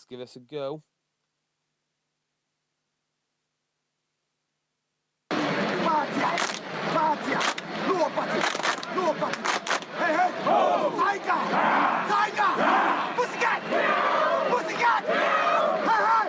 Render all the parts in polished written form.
let's give this a go. Hey, hey! Tiger! Tiger! Pussycat! Pussycat! Hey, hey!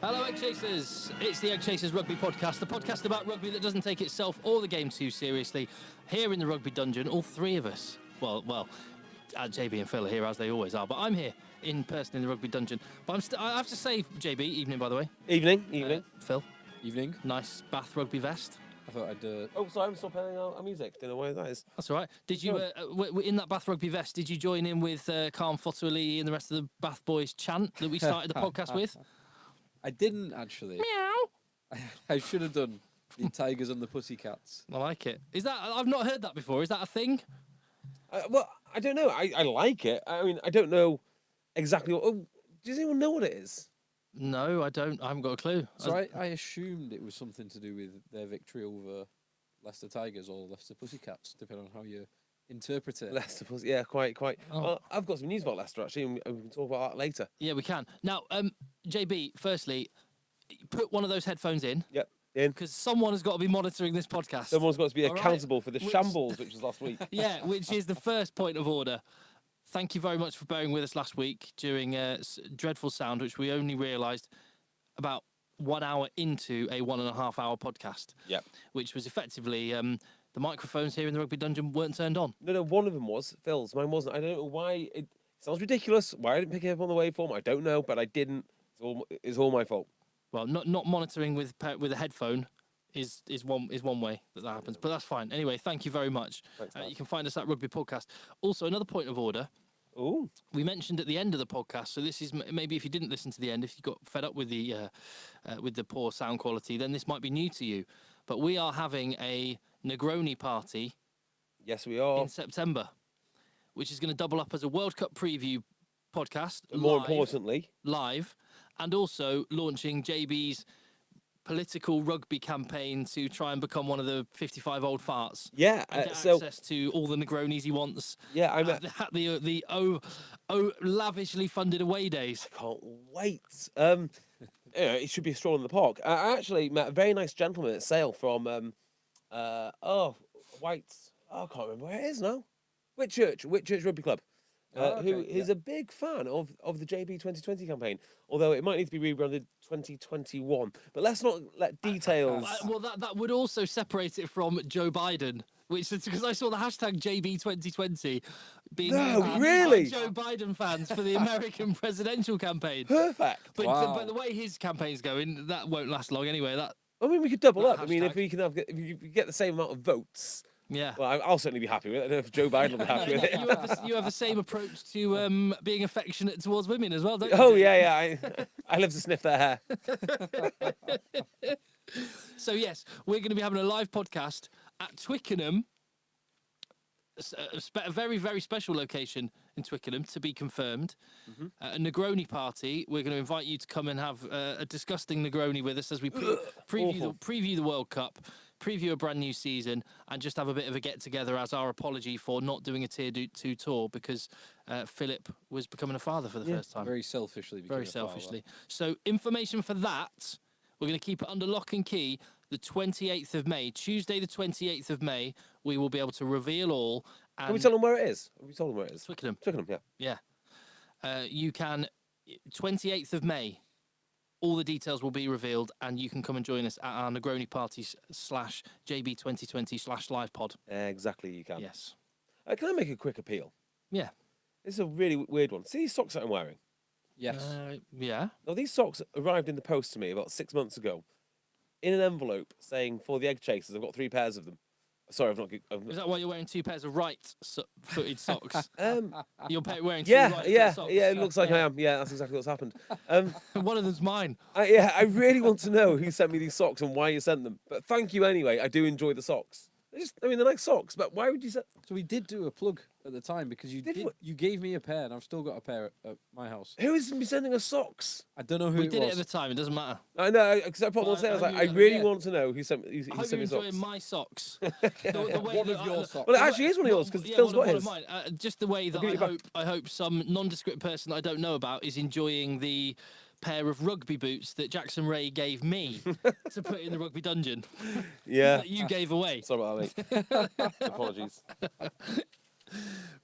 Hello, Eggchasers. It's the Eggchasers Rugby podcast, the podcast about rugby that doesn't take itself or the game too seriously. Here in the Rugby Dungeon, all three of us, well, JB and Phil are here as they always are, but I'm here in person in the Rugby Dungeon. But I have to say, JB, evening by the way. Evening. Phil, Evening. nice Bath rugby vest. I thought I'd... Oh, sorry, I'm still playing our music. Don't know why that is. That's all right. Did you, in that Bath rugby vest, did you join in with Calm Fotouali and the rest of the Bath boys chant that we started the podcast with? I didn't, actually. Meow. I should have done the Tigers and the Pussycats. I like it. Is that? I've not heard that before. Is that a thing? Well, I don't know. I like it. I mean, I don't know exactly what... Oh, does anyone know what it is? No, I don't. I haven't got a clue. So I assumed it was something to do with their victory over Leicester Tigers or Leicester Pussycats, depending on how you interpret it. Leicester, yeah, quite. Oh. Well, I've got some news about Leicester, actually, and we can talk about that later. Yeah, we can. Now, JB, firstly, put one of those headphones in. Yep, in. Because someone has got to be monitoring this podcast. Someone's got to be All right. accountable for the shambles, which was last week. Yeah, which is the first point of order. Thank you very much for bearing with us last week during dreadful sound, which we only realised about 1 hour into a 1.5 hour podcast. Yep. Which was effectively the microphones here in the Rugby Dungeon weren't turned on. No, one of them was. Phil's. Mine wasn't. I don't know why. It sounds ridiculous. Why I didn't pick it up on the waveform, I don't know, but I didn't. It's all my fault. Well, not monitoring with a headphone is one way that happens, but that's fine. Anyway, thank you very much. Thanks, You can find us at Rugby Podcast. Also, another point of order. Ooh. We mentioned at the end of the podcast, so this is maybe if you didn't listen to the end, if you got fed up with the poor sound quality, then this might be new to you. But we are having a Negroni party. Yes, we are. In September, which is going to double up as a World Cup preview podcast. More importantly, live, and also launching JB's political rugby campaign to try and become one of the 55 old farts. Yeah, and get so access to all the Negronis he wants. Yeah, I'm at the lavishly funded away days. I can't wait. It should be a stroll in the park. I actually met a very nice gentleman at Sale from White's. I can't remember where it is now. Whitchurch Rugby Club. Who is a big fan of the JB 2020 campaign, although it might need to be rebranded 2021. But let's not let details... well, that would also separate it from Joe Biden, which is because I saw the hashtag JB 2020 being really? by Joe Biden fans for the American presidential campaign. Perfect. But, wow. but the way his campaign's going, that won't last long anyway. I mean, we could double up. hashtag. I mean, if we get the same amount of votes... Yeah. Well, I'll certainly be happy with it. I don't know if Joe Biden will be happy with it. You have the same approach to being affectionate towards women as well, don't you? Oh, yeah. I love to sniff their hair. So, yes, we're going to be having a live podcast at Twickenham, a very, very special location in Twickenham, to be confirmed. Mm-hmm. A Negroni party. We're going to invite you to come and have a disgusting Negroni with us as we preview the World Cup, preview a brand new season, and just have a bit of a get-together as our apology for not doing a Tier 2 tour because Philip was becoming a father for the first time. Very selfishly. So information for that, we're going to keep it under lock and key. The 28th of May, Tuesday the 28th of May, we will be able to reveal all. And Can we tell them where it is? Have we told them where it is? Twickenham. Yeah. Yeah. You can, 28th of May, all the details will be revealed, and you can come and join us at our Negroni party /JB 2020 /live pod. Exactly, you can. Yes. Can I make a quick appeal? Yeah. This is a really weird one. See these socks that I'm wearing? Yes. Yeah. Now, these socks arrived in the post to me about 6 months ago in an envelope saying, for the Eggchasers, I've got 3 pairs of them. Sorry, I've not... Is that why you're wearing 2 pairs of right-footed socks? You're wearing 2 yeah, right-footed socks? Yeah, it looks like I am. Yeah, that's exactly what's happened. One of them's mine. I really want to know who sent me these socks and why you sent them. But thank you anyway. I do enjoy the socks. They're like socks, but why would you say? So we did do a plug at the time because you gave me a pair and I've still got a pair at my house. Who is sending us socks? I don't know who We it did was. it at the time. It doesn't matter. I know, because I probably say, I was like, I really want to know who sent me I hope you're socks. enjoying my socks. The way One that of your socks. Well, it actually is one of yours because Phil's got one his. of mine. Just the way that give it back. I hope some nondescript person that I don't know about is enjoying the pair of rugby boots that Jackson Ray gave me to put in the rugby dungeon. Yeah. That you gave away. Sorry about that, mate. Apologies.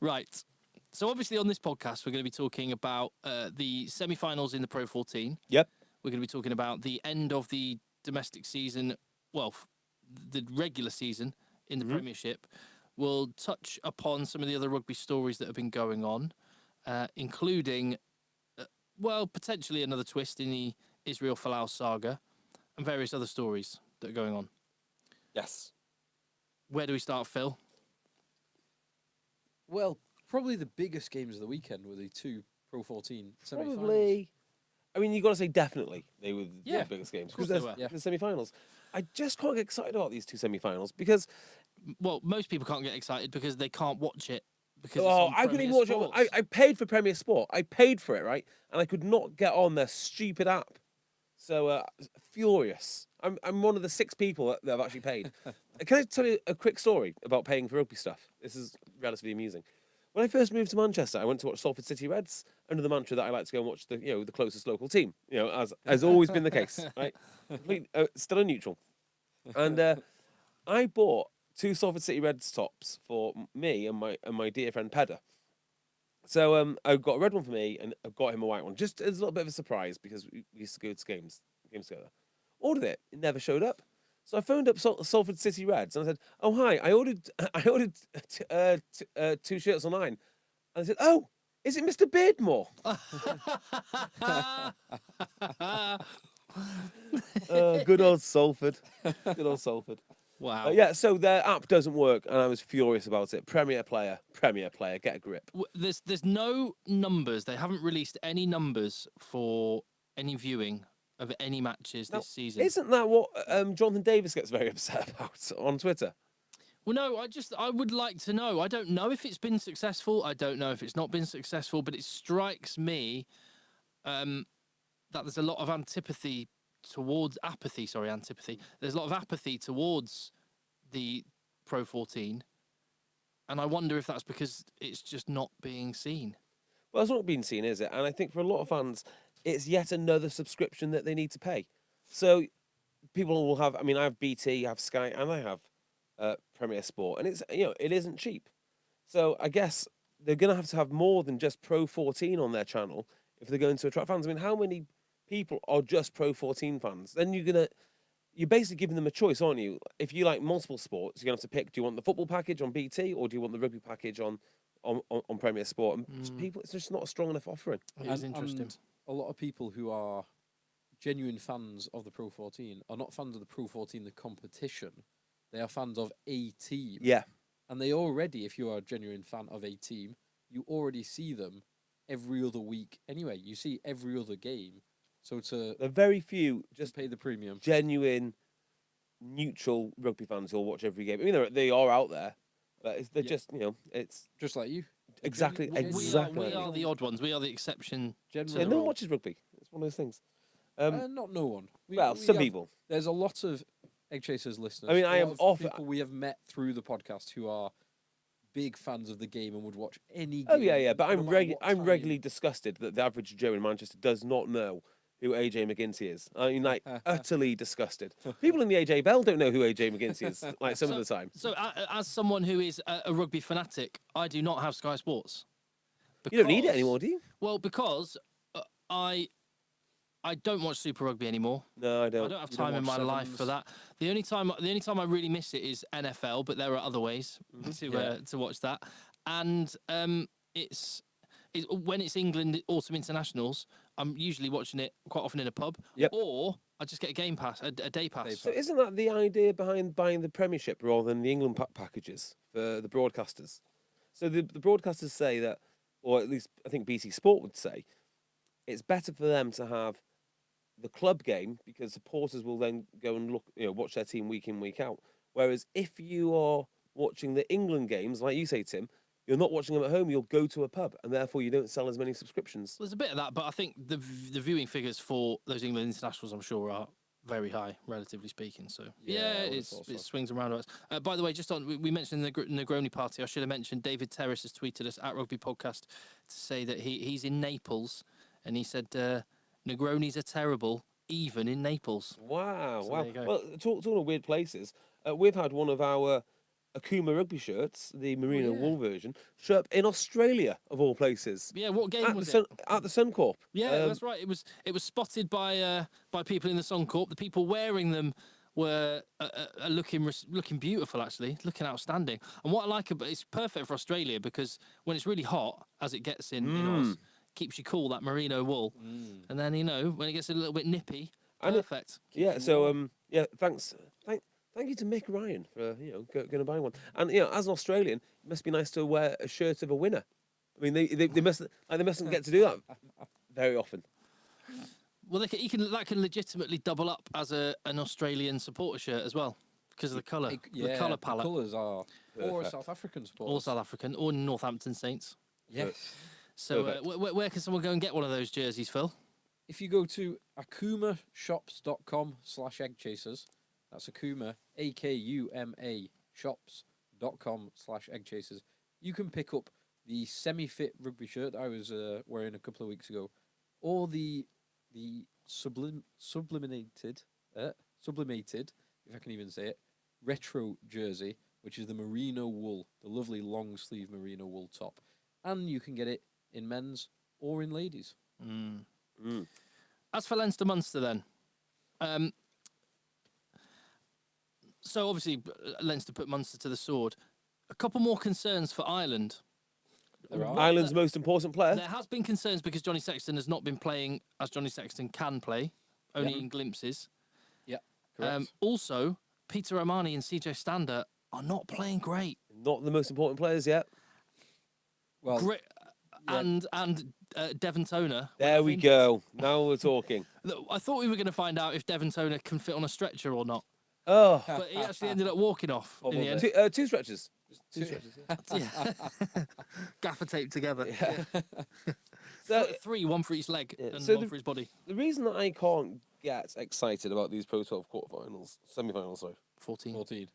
Right. So obviously on this podcast we're going to be talking about the semi-finals in the Pro 14. Yep. We're going to be talking about the end of the domestic season, well, the regular season in the Premiership. We'll touch upon some of the other rugby stories that have been going on, including, potentially another twist in the Israel Folau saga and various other stories that are going on. Yes. Where do we start, Phil? Well, probably the biggest games of the weekend were the two Pro 14 semi-finals. Probably. I mean, you got to say definitely they were Yeah, the biggest games of course because they were. there's the semi-finals. I just can't get excited about these two semi-finals because Well, most people can't get excited because they can't watch it. Because I couldn't even watch it. I paid for Premier Sport. I paid for it, right? And I could not get on their stupid app. So furious. I'm one of the 6 people that have actually paid. Can I tell you a quick story about paying for rugby stuff? This is relatively amusing. When I first moved to Manchester, I went to watch Salford City Reds under the mantra that I like to go and watch the closest local team. As has always been the case, right? Still a neutral. And I bought 2 Salford City Reds tops for me and my dear friend Pedder. So I got a red one for me and I got him a white one, just as a little bit of a surprise because we used to go to games together. Ordered it, it never showed up. So I phoned up Salford City Reds and I said, "Oh hi, I ordered 2 shirts online." And they said, "Oh, is it Mr. Beardmore?" Good old Salford. Good old Salford. Wow. Yeah, so their app doesn't work, and I was furious about it. Premier player, get a grip. There's no numbers. They haven't released any numbers for any viewing of any matches this season. Isn't that what Jonathan Davis gets very upset about on Twitter? Well, no, I would like to know. I don't know if it's been successful. I don't know if it's not been successful, but it strikes me that there's a lot of antipathy. There's a lot of apathy towards the Pro 14. And I wonder if that's because it's just not being seen. Well, it's not being seen, is it? And I think for a lot of fans, it's yet another subscription that they need to pay. So people will have, I mean, I have BT, I have Sky, and I have Premier Sport. And it isn't cheap. So I guess they're going to have more than just Pro 14 on their channel if they're going to attract fans. I mean, how many people are just Pro 14 fans? Then you're basically giving them a choice, aren't you? If you like multiple sports, you're going to have to pick, do you want the football package on BT or do you want the rugby package on Premier Sport? And people, it's just not a strong enough offering. It is interesting. And a lot of people who are genuine fans of the Pro 14 are not fans of the Pro 14, the competition. They are fans of a team. Yeah. And they already, if you are a genuine fan of a team, you already see them every other week anyway. You see every other game. So there are very few just pay the premium. Genuine, neutral rugby fans who'll watch every game. I mean, they are out there, but they're just, it's just like you. Exactly. We are the odd ones. We are the exception. Generally, yeah, no one watches rugby. It's one of those things. Not no one. Some people. There's a lot of Eggchasers listeners. I mean, I am people we have met through the podcast who are big fans of the game and would watch any game. Oh yeah, but no I'm regularly disgusted that the average Joe in Manchester does not know who AJ McGinty is. I mean, like, utterly disgusted. People in the AJ Bell don't know who AJ McGinty is, like, some of the time. So, as someone who is a rugby fanatic, I do not have Sky Sports. You don't need it anymore, do you? Well, because I don't watch Super Rugby anymore. No, I don't. I don't have time in my life for that. The only time I really miss it is NFL, but there are other ways to watch that. And it's when it's England autumn internationals, I'm usually watching it quite often in a pub. Yep. Or I just get a game pass, a day pass. So isn't that the idea behind buying the Premiership rather than the England packages for the broadcasters? So the broadcasters say that, or at least I think BT Sport would say, it's better for them to have the club game because supporters will then go and watch their team week in, week out. Whereas if you are watching the England games, like you say, Tim, you're not watching them at home. You'll go to a pub, and therefore you don't sell as many subscriptions. There's a bit of that, but I think the viewing figures for those England internationals, I'm sure, are very high, relatively speaking. So it swings and roundabouts. By the way, just on we mentioned the Negroni party. I should have mentioned David Terrace has tweeted us at Rugby Podcast to say that he's in Naples, and he said Negronis are terrible, even in Naples. Wow, So wow. there you go. Well, talking of weird places, we've had one of our Akuma rugby shirts, the merino wool version, show up in Australia of all places. Yeah, what game At was the it? At the Suncorp. Yeah, that's right. It was spotted by people in the Suncorp. The people wearing them were looking beautiful, actually, looking outstanding. And what I like about it's perfect for Australia because when it's really hot, as it gets in Oz, keeps you cool, that merino wool. And then when it gets a little bit nippy, perfect. Thank you to Mick Ryan for going to buy one. And as an Australian, it must be nice to wear a shirt of a winner. I mean, they mustn't get to do that very often. Well, that can legitimately double up as an Australian supporter shirt as well because of the colour, the colour palette. The colours are or Perfect. South African supporters. Or South African, or Northampton Saints. Yes. So where can someone go and get one of those jerseys, Phil? If you go to akumashops.com/eggchasers, that's Akuma, AKUMA shops.com/eggchasers, you can pick up the semi-fit rugby shirt that I was wearing a couple of weeks ago, or the sublimated, if I can even say it, retro jersey, which is the merino wool, the lovely long sleeve merino wool top. And you can get it in men's or in ladies. As for Leinster Munster then, so obviously Leinster put Munster to the sword. A couple more concerns for Ireland. Ireland's most important player. There has been concerns because Johnny Sexton has not been playing as Johnny Sexton can play, only in glimpses. Yeah, correct. Also, Peter O'Mahony and CJ Stander are not playing great. Not the most important players yet. Well, Great. And Devon Toner. There we go. Now we're talking. I thought we were going to find out if Devon Toner can fit on a stretcher or not, Oh, but he actually ended up walking off in the end. two stretches. Two stretches. Yeah. Gaffer tape together. Yeah. So, Three, one for each leg and so one for his body. the reason that I can't get excited about these Pro 12 quarterfinals, semi-finals, sorry, 14.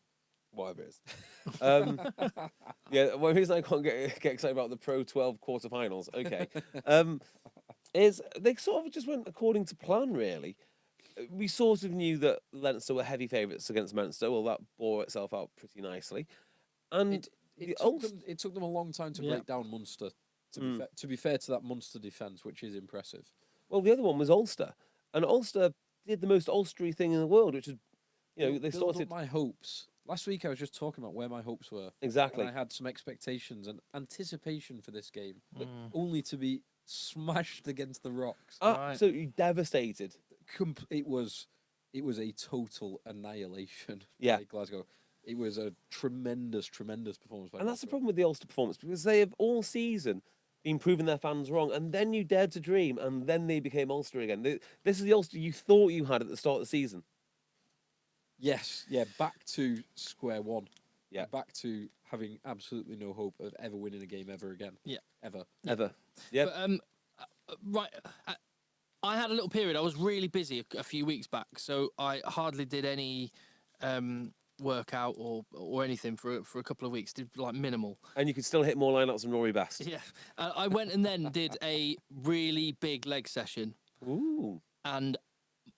whatever it is. The reason I can't get excited about the Pro 12 quarterfinals, okay, is they sort of just went according to plan, really. We sort of knew that Leinster were heavy favourites against Munster. Well, that bore itself out pretty nicely. And it took them a long time to break down Munster. To be fair to that Munster defence, which is impressive. Well, the other one was Ulster. And Ulster did the most Ulstery thing in the world, which is, they Build started... up my hopes. Last week I was just talking about where my hopes were. Exactly. And I had some expectations and anticipation for this game, but only to be smashed against the rocks. Absolutely devastated. It was a total annihilation Yeah. by Glasgow. It was a tremendous performance by And that's the Glasgow. problem with the Ulster performance, because they have all season been proving their fans wrong, and then you dared to dream, and then they became Ulster again. This is the Ulster you thought you had at the start of the season. Yes, yeah, back to square one. Yeah. Back to having absolutely no hope of ever winning a game ever again. Yeah. Ever. Yeah. But, right. I had a little period. I was really busy a few weeks back, so I hardly did any workout or anything for a couple of weeks. Did like minimal. And you could still hit more lineouts than Rory Best. Yeah. I went and then did a really big leg session. Ooh. And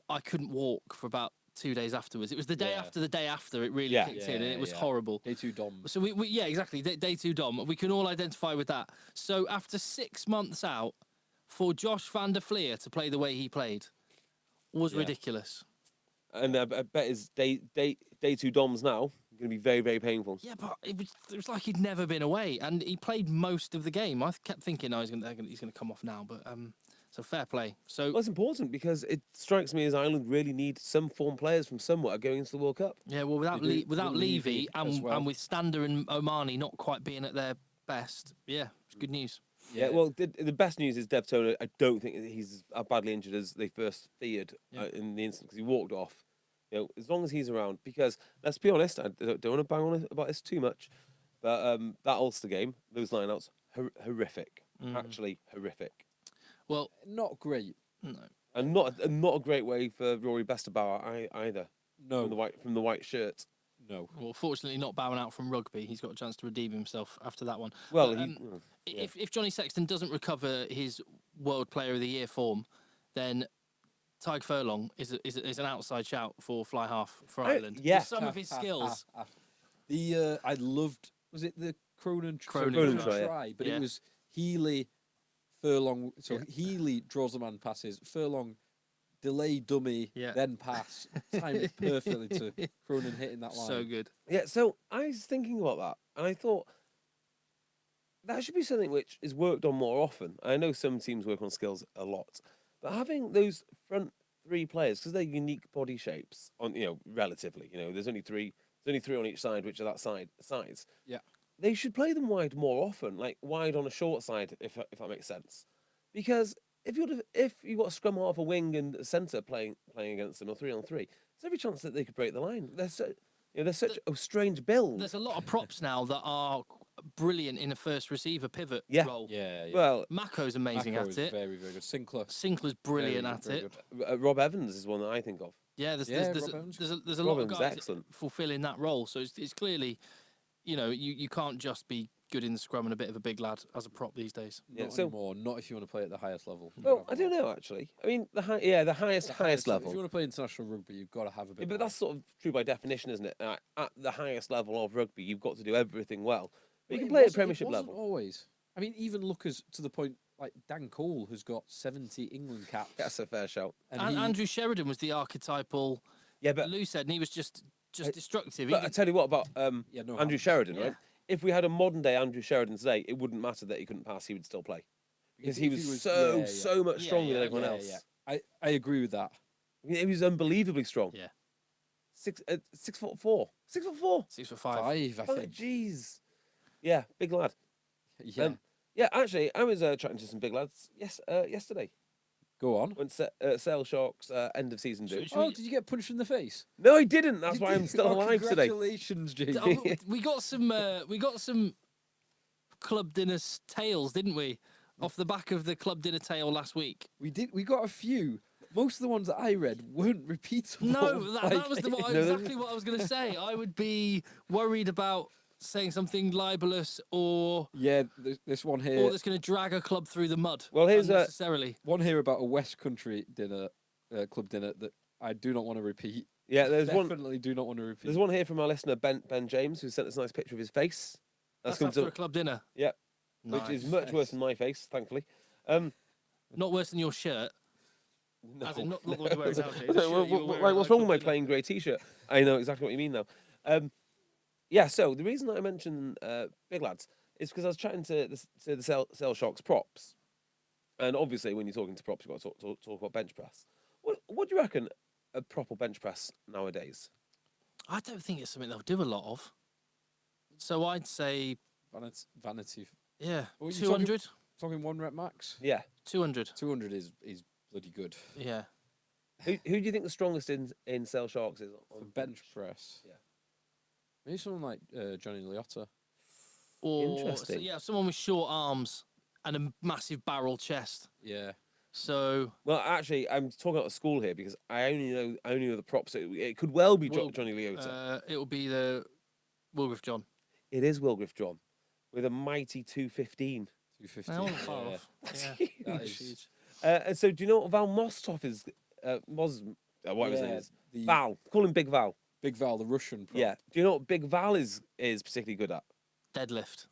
I couldn't walk for about 2 days afterwards. It was the day after the day after it really kicked in, and it was horrible. Day 2 Dom. So we exactly. Day 2 Dom. We can all identify with that. So after 6 months out, for Josh van der Fleer to play the way he played was ridiculous. And I bet his day 2 Doms now going to be very, very painful. Yeah, but it was like he'd never been away, and he played most of the game. I kept thinking, he's going to come off now, but so fair play. So Well, it's important because it strikes me as Ireland really need some form players from somewhere going into the World Cup. yeah, well without Levy and with Stander and O'Mahony not quite being at their best, it's good news. Yeah, well, the best news is Dev Toner. I don't think he's as badly injured as they first feared in the instant, because he walked off. You know, as long as he's around, because let's be honest, I don't want to bang on about this too much, but that Ulster game, those lineouts, horrific, actually horrific, Well, Not great. no. and not a great way for Rory Besterbauer either. No. From the white shirt. No. Well, fortunately, not bowing out from rugby. He's got a chance to redeem himself after that one. Well, But, if Johnny Sexton doesn't recover his World Player of the Year form, then Tyg Furlong is an outside shout for fly half for Ireland. yeah. With some of his skills. I loved. Was it the Cronin Cronin try, But yeah. it was Healy, Furlong. So Healy draws the man passes. Furlong delay dummy, then pass. Timed it perfectly to Cronin hitting that line. So good. Yeah, so I was thinking about that, and I thought that should be something which is worked on more often. I know some teams work on skills a lot, but having those front three players, because they're unique body shapes, relatively, there's only three on each side, which are that size. Yeah. They should play them wide more often, like wide on a short side, if that makes sense, because if you've got a scrum half, a wing, and a centre playing against them, or 3-on-3, there's every chance that they could break the line. They're such a strange build. There's a lot of props now that are brilliant in a first receiver pivot role. Yeah. Well, Mako's amazing Mako at is it. very, very good. Sinclair's brilliant at very it. good. Rob Evans is one that I think of. Yeah, there's a Rob lot of Evans, guys excellent. fulfilling that role. So it's clearly, you can't just be good in the scrum and a bit of a big lad as a prop these days. Yeah, Not so- anymore. Not if you want to play at the highest level. Well, I don't know actually. I mean, the highest level. If you want to play international rugby, you've got to have a bit. Yeah, but more. that's sort of true by definition, isn't it? At the highest level of rugby, you've got to do everything well. But you can play at Premiership it wasn't level. Always. I mean, even lookers to the point like Dan Cole has got 70 England caps. That's a fair shout. And he- Andrew Sheridan was the archetypal. Yeah, but Lou said, and he was just destructive. I tell you what about no Andrew harm. Sheridan, Yeah. right? If we had a modern day Andrew Sheridan today, it wouldn't matter that he couldn't pass; he would still play because he If was he was- so much Yeah, stronger yeah, than everyone Yeah, else. yeah. I agree with that. I mean, he was unbelievably strong. Yeah. 6'4", 6'4". 6'5". Five, I Oh, think. jeez. Yeah, big lad. Yeah. Yeah, actually, I was chatting to some big lads yesterday. Go on. Went Sale Sharks end of season do. Should Oh, we- did you get punched in the face? No, I didn't. That's why I'm Did- still oh, alive today. Congratulations, JB. Oh, we got some club dinner tales, didn't we? Off the back of the club dinner tale last week. We did. We got a few. Most of the ones that I read weren't repeatable. No, that Like, was No, exactly what I was going to say. I would be worried about saying something libelous or Yeah, this one here. that's going to drag a club through the mud. Well, here's unnecessarily. One here about a West Country dinner, club dinner that I do not want to repeat. Yeah, Definitely do not want to repeat. There's one here from our listener Ben James who sent us a nice picture of his face. That's come after a club dinner. yeah, which is much worse than my face, thankfully. Not worse than your shirt. No. As in, not the one you're wearing nowadays, the No, shirt you were wearing like, at what's the wrong with my club dinner. plain grey T-shirt? I know exactly what you mean now. Yeah, so the reason that I mentioned big lads is because I was chatting to the Sale Sharks props, and obviously when you're talking to props, you've got to talk about bench press. What do you reckon a proper bench press nowadays? I don't think it's something they'll do a lot of. So I'd say, Vanity. yeah, What are you 200. Talking 1 rep max. Yeah, 200. 200 is bloody good. Yeah. who do you think the strongest in Sale Sharks is For on bench press. Yeah. Maybe someone like Johnny Liotta. Or Interesting. yeah, someone with short arms and a massive barrel chest. Yeah. So Well, actually, I'm talking out of school here because I only know the props. It could well be Well, Johnny Liotta. it will be the Wilgriff John. It is Wilgriff John with a mighty 215. 250. I wasn't far yeah. off. That's Yeah. huge. That Huge. is- And so, do you know what Val Mostoff is? What his name Yeah, is? the Val. Call him Big Val. Big Val, the Russian prop. Yeah. Do you know what Big Val is particularly good at? Deadlift.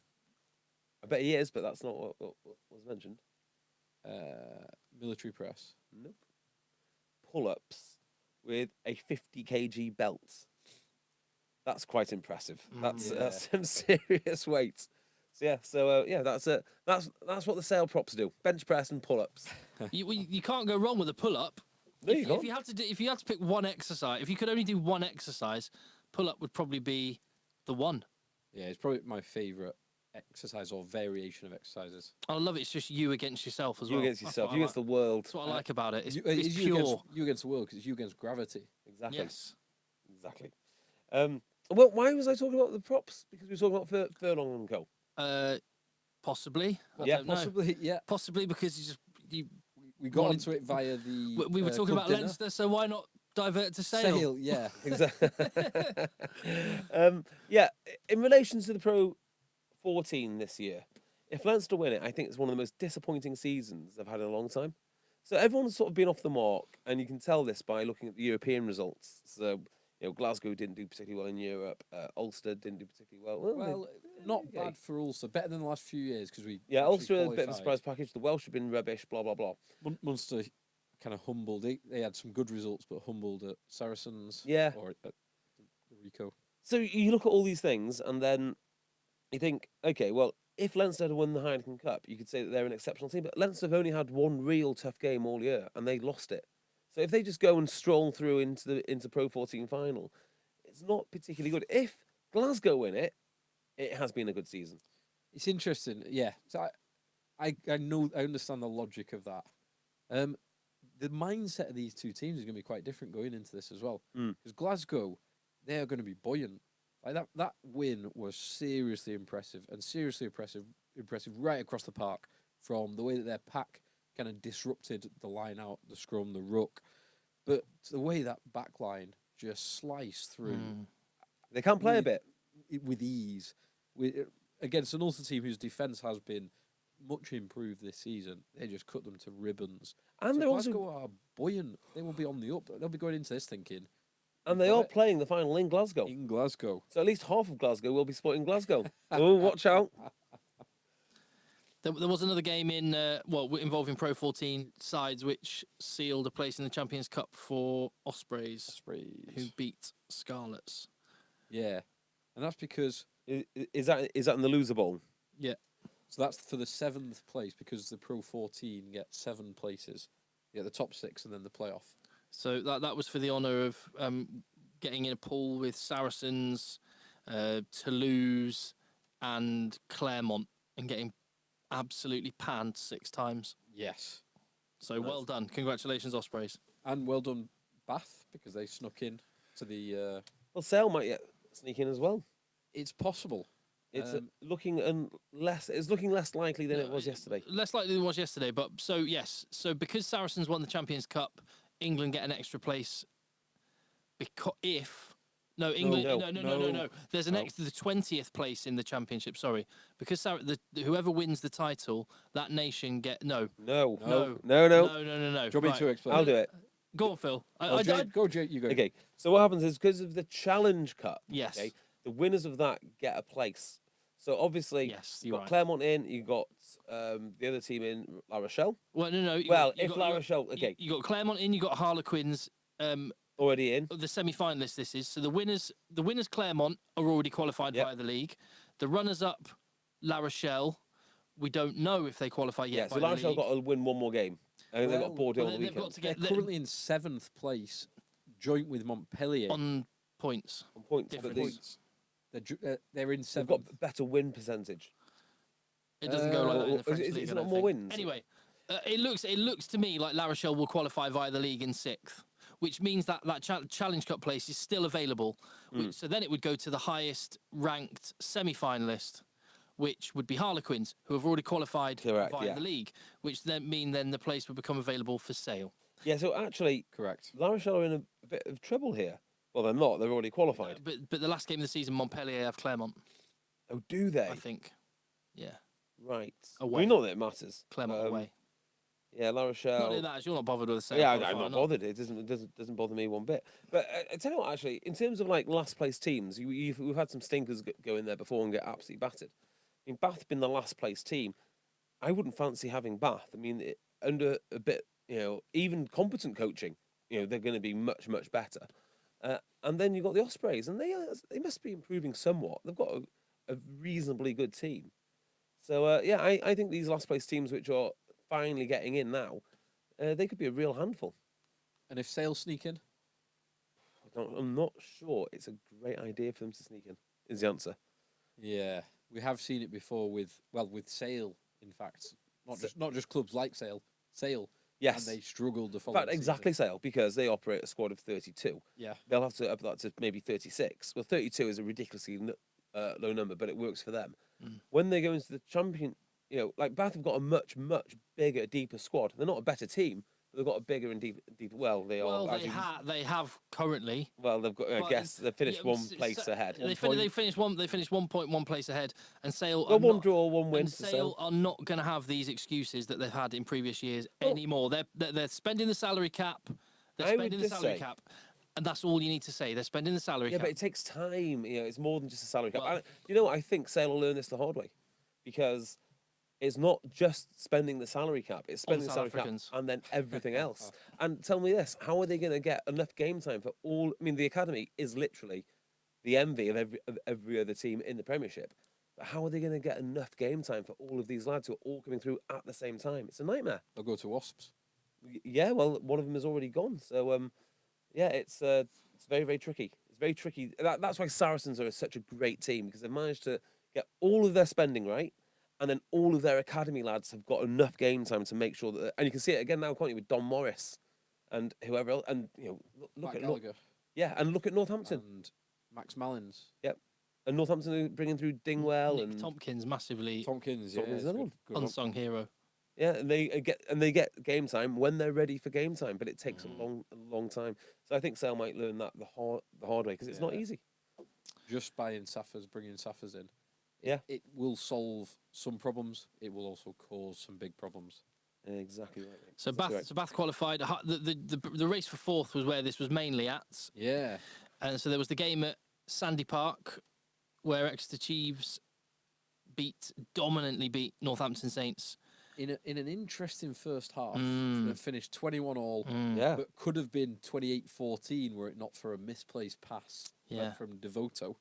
I bet he is, but that's not what was mentioned. Military press. Nope. Pull-ups with a 50 kg belt. That's quite impressive. That's Yeah. some serious weight. So yeah, that's it. That's what the Sale props do: bench press and pull-ups. You can't go wrong with a pull up. No, you If can't. you had to pick one exercise, if you could only do one exercise, pull up would probably be the one. Yeah, it's probably my favourite exercise or variation of exercises. I love it. It's just you against yourself as You well. against That's yourself, what you I against like. the world. That's what I like about it. It's You- it's it's pure. You against the world because it's you against gravity. Exactly. Yes. Exactly. Well, why was I talking about the props? Because we were talking about Furlong and Co. Possibly. I Yeah, don't know. Possibly, yeah. Possibly because you We got wanted- onto it via the. we were talking club about dinner. Leinster, so why not divert to Sale? Sale, yeah. Exactly. Yeah, in relation to the Pro 14 this year, if Leinster win it, I think it's one of the most disappointing seasons they've had in a long time. So everyone's sort of been off the mark, and you can tell this by looking at the European results. So, Glasgow didn't do particularly well in Europe. Ulster didn't do particularly well. Well, not bad for Ulster. Better than the last few years because we. Yeah, actually Ulster had a bit of a qualified. surprise package. The Welsh have been rubbish, blah, blah, blah. Munster kind of humbled. They had some good results, but humbled at Saracens. Yeah. Or at the Rico. So you look at all these things, and then you think, okay, well, if Leinster had won the Heineken Cup, you could say that they're an exceptional team. But Leinster have only had one real tough game all year, and they lost it. So if they just go and stroll through into Pro 14 final, it's not particularly good. If Glasgow win it, it has been a good season. It's interesting, yeah. So I understand the logic of that. The mindset of these two teams is going to be quite different going into this as well. Because Glasgow, they are going to be buoyant. Like that win was seriously impressive and seriously impressive right across the park. From the way that their pack kind of disrupted the line out, the scrum, the ruck, but the way that back line just sliced through. They can play a bit with ease. Against an Ulster team whose defence has been much improved this season, they just cut them to ribbons. And so they're Glasgow also are buoyant. They will be on the up. They'll be going into this thinking. and they are playing the final in Glasgow. In Glasgow. So at least half of Glasgow will be supporting Glasgow. Oh, watch out. There was another game involving Pro 14 sides which sealed a place in the Champions Cup for Ospreys, who beat Scarlets. Yeah, and that's because Is that in the loser bowl? Yeah. So that's for the 7th place because the Pro 14 get 7 places. You get the top 6 and then the playoff. So that was for the honour of getting in a pool with Saracens, Toulouse, and Claremont, and getting absolutely panned 6 times. Yes. So well done. Congratulations, Ospreys. And well done, Bath, because they snuck in to the... Well, Sale might yet sneak in as well. It's possible. It's looking less likely than it was yesterday. Less likely than it was yesterday, but yes. So because Saracens won the Champions Cup, England get an extra place. England. No. There's an extra, the 20th place in the championship. Sorry, because whoever wins the title, that nation No. No. Do you want me to explain? I'll do it. Go on, Phil. Go, Jay, you go. Okay, so what happens is because of the Challenge Cup, Yes. okay, the winners of that get a place. So obviously, Yes, you've you're got right. Claremont in, you got the other team in, La Rochelle. Well, no. La Rochelle, okay, You got Claremont in. You got Harlequins. already in. The semi-finalists. This is so the winners Claremont are already qualified via the league. The runners-up, La Rochelle. We don't know if they qualify yet. Yeah, so by La the Rochelle league. got to win one more game. And they've got Bordeaux on the they've weekend. got to They're get currently in 7th place, joint with Montpellier. on points. On points, difference. but points. They're in they've 7th. got better win percentage. It doesn't go like that in the Is French it league. I not don't more think. wins? Anyway, it looks to me like La Rochelle will qualify via the league in 6th, which means that Challenge Cup place is still available. So then it would go to the highest ranked semi-finalist, which would be Harlequins, who have already qualified via the league, which then mean the place would become available for sale. Yeah, so actually, Correct. La Rochelle are in a bit of trouble here. Well, they're not. They're already qualified. But the last game of the season, Montpellier have Claremont, Oh, do they? I think. Yeah, Right. Away. I mean, not that it matters. Claremont away. Yeah, La Rochelle. Not doing that, as you're not bothered with the sale. Yeah, I'm qualifier, not bothered. It doesn't bother me one bit. But I tell you what, actually, in terms of like last place teams, we've had some stinkers go in there before and get absolutely battered. I mean, Bath been the last place team. I wouldn't fancy having Bath. I mean, under a bit, even competent coaching, they're going to be much better. And then you've got the Ospreys, and they must be improving somewhat. They've got a reasonably good team. So I think these last place teams, which are finally getting in now, they could be a real handful. And if Sale sneak in? I'm not sure. It's a great idea for them to sneak in, is the answer. Yeah, we have seen it before with Sale. In fact, not just clubs like Sale. Yes. And they struggled the In following fact, exactly, season. Sale, because they operate a squad of 32. Yeah. They'll have to up that to maybe 36. Well, 32 is a ridiculously low number, but it works for them. When they go into the champion, like Bath have got a much, much bigger, deeper squad. They're not a better team, but they've got a bigger and deeper. Well, they Well, are. they have currently. Well, they've got. I but guess they've finished one place ahead. They finished 1.1 place ahead, and Sale Well, are one not, draw, one win and for Sale Sale. are not going to have these excuses that they've had in previous years anymore. They're spending the salary cap. They're I would spending the just salary say- cap. And that's all you need to say. They're spending the salary Yeah, cap. but it takes time. It's more than just a salary cap. Well- You know what? I think Sale will learn this the hard way, because it's not just spending the salary cap; it's spending the South salary cap Africans. and then everything else. And tell me this: how are they going to get enough game time for all? I mean, the academy is literally the envy of every other team in the Premiership. But how are they going to get enough game time for all of these lads who are all coming through at the same time? It's a nightmare. They'll go to Wasps. Yeah, well, one of them has already gone. So, yeah, it's very, very tricky. It's very tricky. That's why Saracens are such a great team, because they've managed to get all of their spending right, and then all of their academy lads have got enough game time to make sure that. And you can see it again now, can't you, with Don Morris and whoever else. And look Matt at Gallagher and look at Northampton. and Max Mallins. Yep, and Northampton are bringing through Dingwell Nick and Tompkins, massively Tompkins, Tompkins is yeah, another one. good one. unsung hero. yeah, and they get game time when they're ready for game time, but it takes a long time. So I think Sale might learn that the hard way, because it's not Yeah. easy. Just buying Saffers, bringing Saffers in. Yeah. It will solve some problems. It will also cause some big problems. Exactly right. mate. So Exactly Bath, right. so Bath qualified. The race for fourth was where this was mainly at, Yeah. and so there was the game at Sandy Park, where Exeter Chiefs dominantly beat Northampton Saints. In an interesting first half, Mm. that finished 21-all, Yeah. but could have been 28-14 were it not for a misplaced pass Yeah. from Devoto.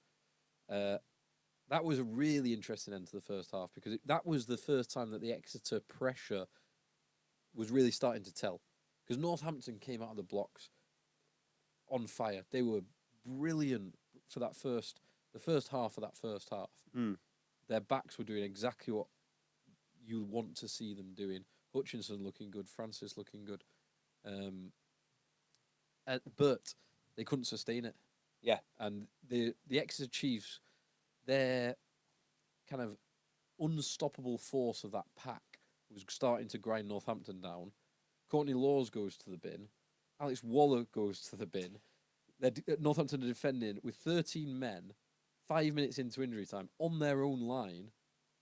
That was a really interesting end to the first half, because that was the first time that the Exeter pressure was really starting to tell. Because Northampton came out of the blocks on fire. They were brilliant for the first half of that first half. Mm. Their backs were doing exactly what you want to see them doing. Hutchinson looking good, Francis looking good. But they couldn't sustain it. Yeah. And the Exeter Chiefs, their kind of unstoppable force of that pack was starting to grind Northampton down. Courtney Laws goes to the bin. Alex Waller goes to the bin. Northampton are defending with 13 men, 5 minutes into injury time, on their own line,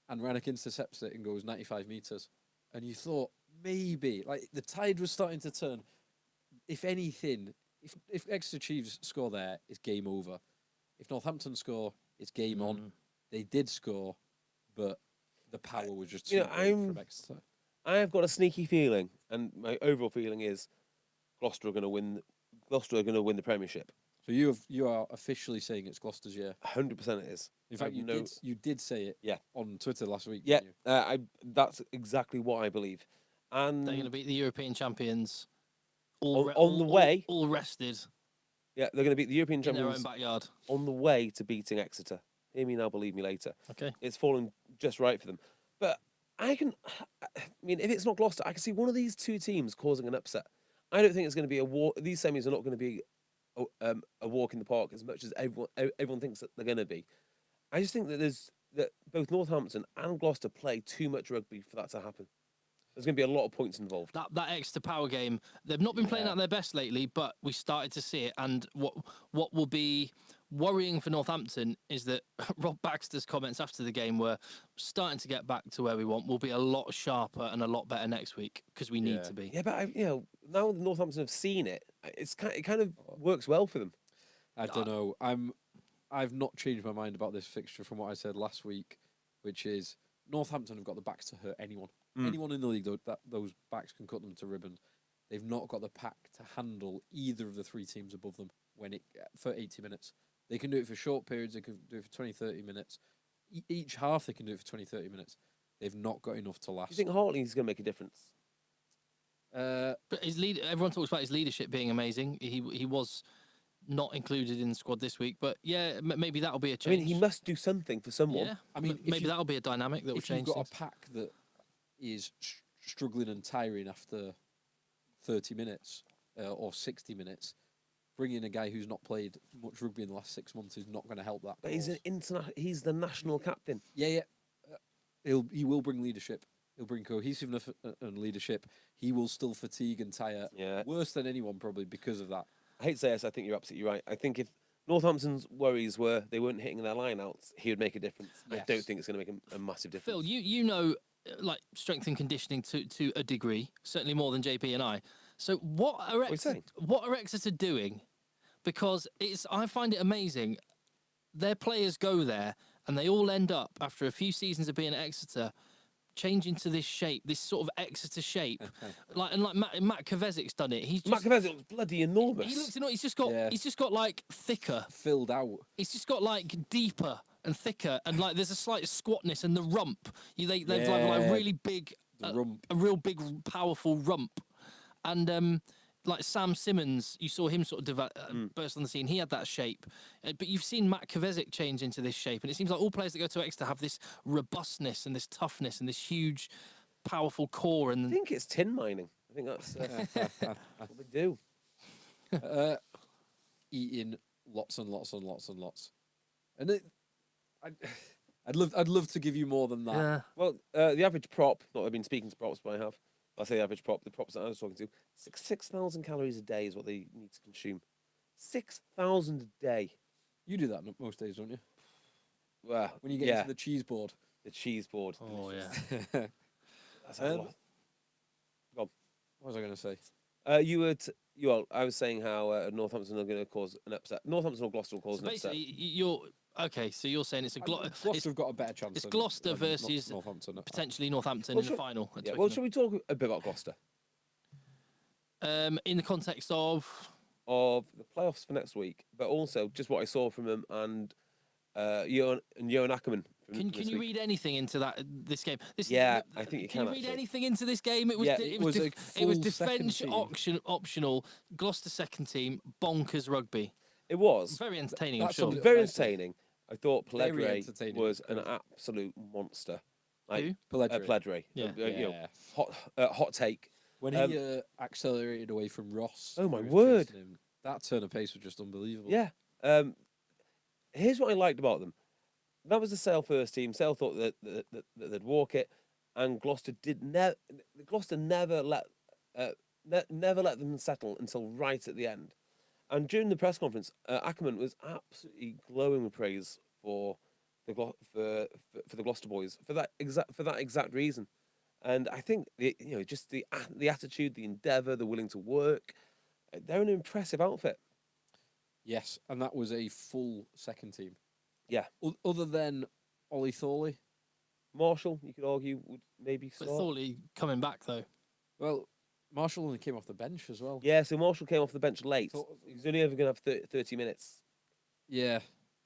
and Rannick intercepts it and goes 95 metres. And you thought, maybe, like, the tide was starting to turn. If anything, if Exeter Chiefs score there, it's game over. If Northampton score, it's game on. They did score, but the power was just too great from Exeter. I have got a sneaky feeling, and my overall feeling is Gloucester are going to win. Gloucester are going to win the Premiership. So you are officially saying it's Gloucester's year. 100% it is. In fact, you did say it. Yeah. On Twitter last week. Yeah, Didn't you? that's exactly what I believe. And They're going to beat the European champions. On the way. all rested yeah, they're going to beat the European in their own champions backyard. on the way to beating Exeter. Hear me now, believe me later. Okay. It's fallen just right for them. But I mean, if it's not Gloucester, I can see one of these two teams causing an upset. I don't think it's going to be a war. These semis are not going to be a walk in the park as much as everyone thinks that they're going to be. I just think that both Northampton and Gloucester play too much rugby for that to happen. There's going to be a lot of points involved. That Exeter power game, they've not been playing at their best lately, but we started to see it. And what will be worrying for Northampton is that Rob Baxter's comments after the game were starting to get back to where we want. We'll be a lot sharper and a lot better next week, because we need to be. Yeah, but now Northampton have seen it, it kind of works well for them. I don't know. I've not changed my mind about this fixture from what I said last week, which is Northampton have got the backs to hurt anyone. Anyone in the league, those backs can cut them to ribbons. They've not got the pack to handle either of the three teams above them for 80 minutes. They can do it for short periods. They can do it for 20, 30 minutes. Each half, they can do it for 20, 30 minutes. They've not got enough to last. Do you think Hartley's going to make a difference? But everyone talks about his leadership being amazing. He was not included in the squad this week, but yeah, maybe that'll be a I change. mean, he must do something for someone. Yeah, I mean, maybe that'll be a dynamic that will if you've change got things. a pack that is struggling and tiring after 30 minutes or 60 minutes. Bringing a guy who's not played much rugby in the last 6 months is not going to help that. But he's he's the national captain. Yeah. He will bring leadership. He'll bring cohesiveness and leadership. He will still fatigue and tire worse than anyone probably because of that. I hate to say this, I think you're absolutely right. I think if Northampton's worries were they weren't hitting their line outs, he would make a difference. Yes. I don't think it's going to make a massive difference. Phil, you know, like strength and conditioning to a degree, certainly more than JP and I. So what are Exeter doing? Because I find it amazing. Their players go there and they all end up, after a few seasons of being at Exeter, change into this shape, this sort of Exeter shape. Like Matt Kavesic's done it. Matt Kavesic looks bloody enormous. He looks enormous. He's just got like thicker. Filled out. He's just got like deeper and thicker, and like there's a slight squatness and the rump. They've like really big, rump. A real big, powerful rump. And like Sam Simmons, you saw him sort of burst on the scene. He had that shape. But you've seen Matt Kavesic change into this shape. And it seems like all players that go to Exeter have this robustness and this toughness and this huge, powerful core. And I think it's tin mining. I think that's what they do. Eating lots and lots and lots and lots. And I'd love to give you more than that. yeah. Well, the average prop, not I've been speaking to props, but I have. I say the average prop, the props that I was talking to, 6,000 calories a day is what they need to consume. 6,000 a day. You do that most days, don't you? Well, When you get into the cheese board. the cheese board. Oh, yeah. That's a lot. What was I going to say? I was saying how Northampton are going to cause an upset. Northampton or Gloucester will cause So an upset. basically, so you're saying it's a Gloucester have got a better chance. it's than- Gloucester than versus Northampton. potentially Northampton Well, in the final. at Yeah, well, Twickenham. shall we talk a bit about Gloucester? In the context of The playoffs for next week, but also just what I saw from them and Johan Ackerman. Can you read anything into this game? I think you Can you can, read actually. anything into this game? It was Yeah, it was was, a it was full second defence team. optional. Gloucester second team, bonkers rugby. It was Very entertaining, I'm that's sure. something- very Nice. entertaining. I thought Very Pledre entertaining. was an absolute monster. Who? Pledre. Yeah. You know, hot take. When he accelerated away from Ross. Oh, my who was word. chasing him, that turn of pace was just unbelievable. Yeah. Here's what I liked about them. That was the Sale first team. Sale thought that they'd walk it, and Gloucester never let them settle until right at the end. And during the press conference, Ackerman was absolutely glowing with praise for the Gloucester boys for that exact reason. And I think just the attitude, the endeavour, the willing to work. They're an impressive outfit. Yes, and that was a full second team. Yeah. Other than Ollie Thorley. Marshall, you could argue, would maybe But start. Thorley coming back though. Well, Marshall only came off the bench as well. Yeah, so Marshall came off the bench late. Thought- He's only ever going to have 30 minutes. Yeah,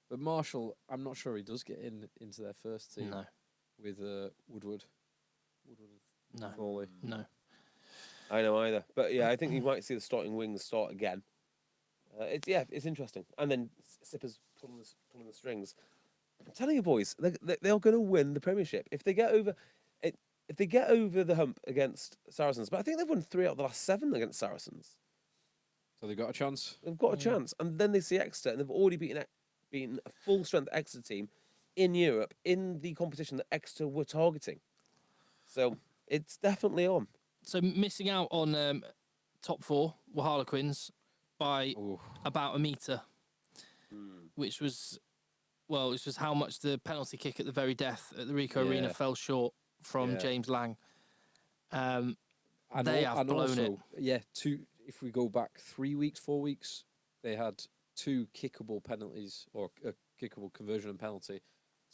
but Marshall, I'm not sure he does get into their first team No, with Woodward and no, Thorley. no. I know either. But yeah, I think you might see the starting wings start again. It's interesting. And then Sipper's pulling the strings. I'm telling you, boys, they're going to win the Premiership if they get over it. If they get over the hump against Saracens, but I think they've won 3 out of the last 7 against Saracens. So they got a chance. They've got a chance, and then they see Exeter, and they've already beaten a full strength Exeter team in Europe in the competition that Exeter were targeting. So it's definitely on. So missing out on top 4 were Harlequins by Ooh. about a metre, which was how much the penalty kick at the very death at the Ricoh Arena Yeah. fell short from Yeah. James Lang. And They have blown it. Yeah, if we go back 3 weeks, 4 weeks, they had 2 kickable penalties or a kickable conversion and penalty,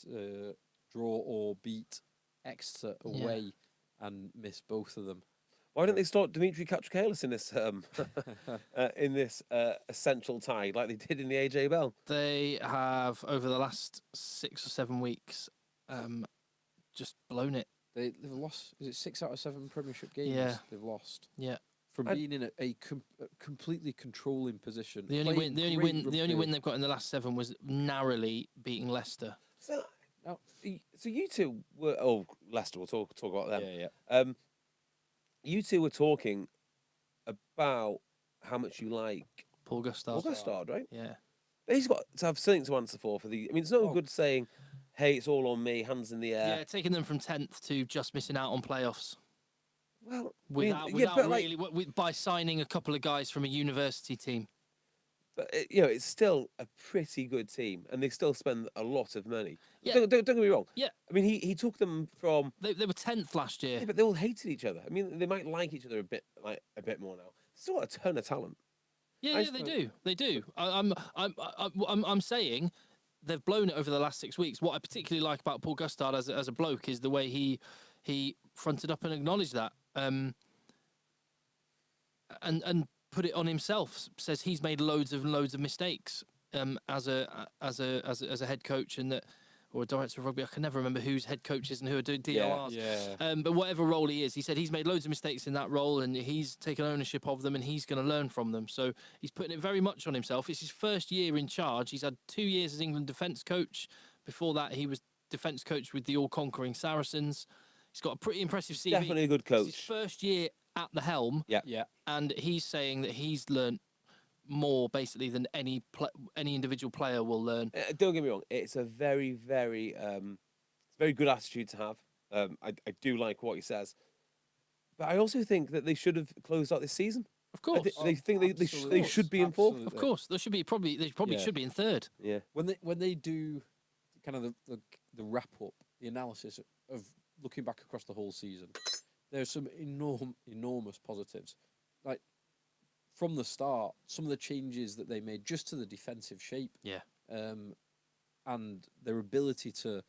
draw or beat Exeter away and miss both of them. Why don't they start Dimitri Katrikalis in this essential tie like they did in the AJ Bell? They have, over the last 6 or 7 weeks, just blown it. They've lost. Is it 6 out of 7 Premiership games? Yeah. They've lost Yeah. from I- being in a completely controlling position. The only playing great win rugby. they've got in the last 7 was narrowly beating Leicester. So, Oh. so you two were Leicester. We'll talk about them. Yeah. You two were talking about how much you like Paul Gustard. Augustard, right? Yeah. He's got to have something to answer for the. I mean, it's no Oh. good saying, "Hey, it's all on me, hands in the air." Yeah, taking them from 10th to just missing out on playoffs. Well, Without really, by signing a couple of guys from a university team. but it's still a pretty good team, and they still spend a lot of money. Yeah. Don't get me wrong. Yeah. I mean, he took them from. They were 10th last year. Yeah, but they all hated each other. I mean, they might like each other a bit more now. Still got a ton of talent. Yeah, they do. They do. I'm saying they've blown it over the last 6 weeks. What I particularly like about Paul Gustard as a bloke is the way he fronted up and acknowledged that, and put it on himself. Says he's made loads of mistakes as a head coach, and that. Or a director of rugby. I can never remember who's head coaches and who are doing DORs. Yeah. But whatever role he is, he said he's made loads of mistakes in that role and he's taken ownership of them and he's going to learn from them. So he's putting it very much on himself. It's his first year in charge. He's had 2 years as England defence coach. Before that, he was defence coach with the all-conquering Saracens. He's got a pretty impressive CV. Definitely a good coach. It's his first year at the helm. Yeah. And he's saying that he's learnt more basically than any individual player will learn. Don't get me wrong; it's a very, very, very good attitude to have. I do like what he says, but I also think that they should have closed out this season. Of course, they think they should be in fourth. of course, they should be should be in third. Yeah, When they do kind of the wrap up, the analysis of looking back across the whole season, there's some enormous positives. Like from the start, some of the changes that they made just to the defensive shape, and their ability to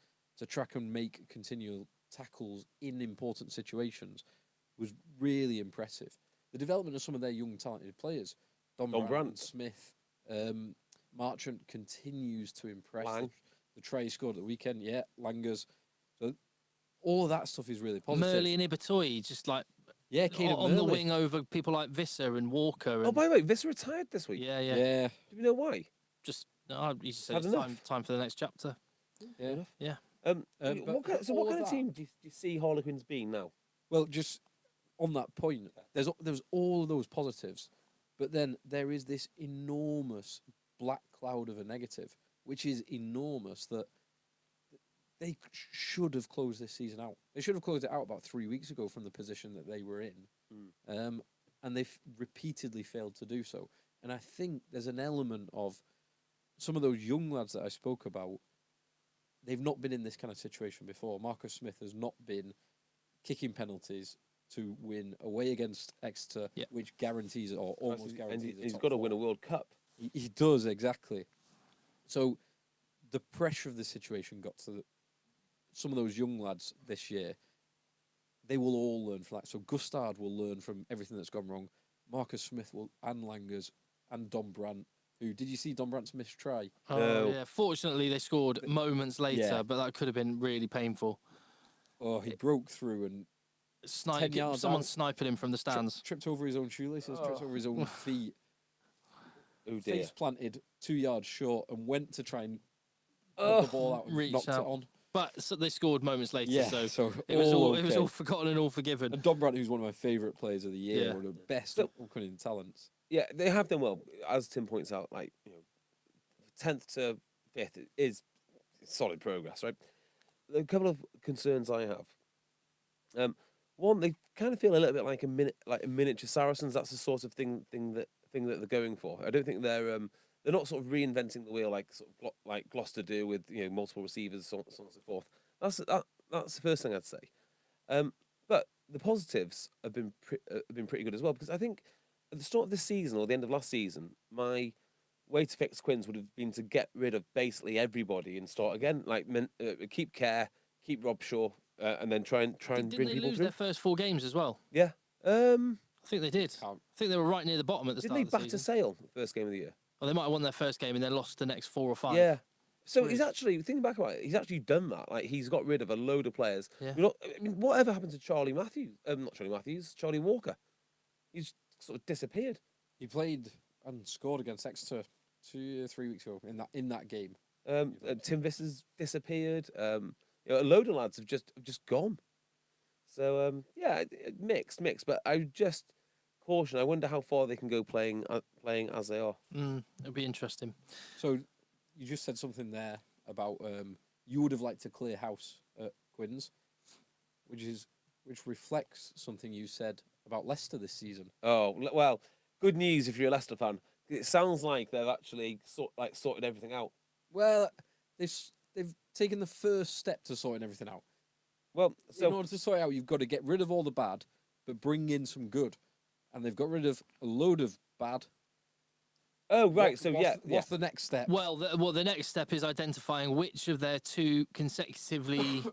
track and make continual tackles in important situations was really impressive. The development of some of their young talented players, Don Brandt, Smith, Marchant continues to impress. Lang. The try he scored at the weekend, Langers. So all of that stuff is really positive. Murley and Ibatoy just like on the wing over people like Visser and Walker. And, oh, by the way, Visser retired this week. Yeah. Do you know why? Just he just said Had it's enough. time for the next chapter. Yeah. What kind of team do you see Harlequins being now? Well, just on that point, there's all of those positives, but then there is this enormous black cloud of a negative, which is enormous, that they should have closed this season out. They should have closed it out about 3 weeks ago from the position that they were in, and they've repeatedly failed to do so. And I think there's an element of some of those young lads that I spoke about. They've not been in this kind of situation before. Marcus Smith has not been kicking penalties to win away against Exeter, which guarantees or almost guarantees. And he's got to win a World Cup. He does, exactly. So the pressure of the situation got to some of those young lads this year. They will all learn from that. So Gustard will learn from everything that's gone wrong. Marcus Smith and Langers and Don Brandt. Who did you see Don Brandt's missed try? Oh, yeah. Fortunately, they scored moments later, but that could have been really painful. Oh, he broke through and someone sniping him from the stands. Tripped over his own shoelaces, tripped over his own feet. Oh dear. Face planted 2 yards short and went to try and put the ball out and knocked it on. But they scored moments later, so it was all forgotten and all forgiven. And Don Brandt, who's one of my favourite players of the year, one of the best upcoming talents. Yeah, they have done well, as Tim points out. 10th to 5th is solid progress, right? A couple of concerns I have. One, they kind of feel a little bit like a miniature Saracens. That's the sort of thing that they're going for. I don't think they're not sort of reinventing the wheel like Gloucester do with multiple receivers, so on and so forth. That's the first thing I'd say. But the positives have been pretty good as well, because I think at the start of this season or the end of last season, my way to fix Quins would have been to get rid of basically everybody and start again. Keep Kerr, keep Robshaw, and then try and bring people through. Didn't they lose their first 4 games as well? Yeah. I think they did. I think they were right near the bottom at the start of the season. Didn't they batter Sale the first game of the year? Well, they might have won their first game and then lost the next 4 or 5. Yeah. So he's actually, thinking back about it, he's actually done that. Like, he's got rid of a load of players. Yeah. Whatever happened to Charlie Matthews? Not Charlie Matthews, Charlie Walker. He's sort of disappeared. He played and scored against Exeter 2 or 3 weeks ago in that game. Tim Visser's disappeared. A load of lads have just gone. So mixed. But I just caution. I wonder how far they can go playing as they are. It'll be interesting. So you just said something there about you would have liked to clear house at Quins, which reflects something you said about Leicester this season. Oh well, good news if you're a Leicester fan. It sounds like they've actually sorted everything out. Well, they've taken the first step to sorting everything out. Well, so in order to sort it out, you've got to get rid of all the bad, but bring in some good. And they've got rid of a load of bad. oh right, What's the next step? Well, the next step is identifying which of their two consecutively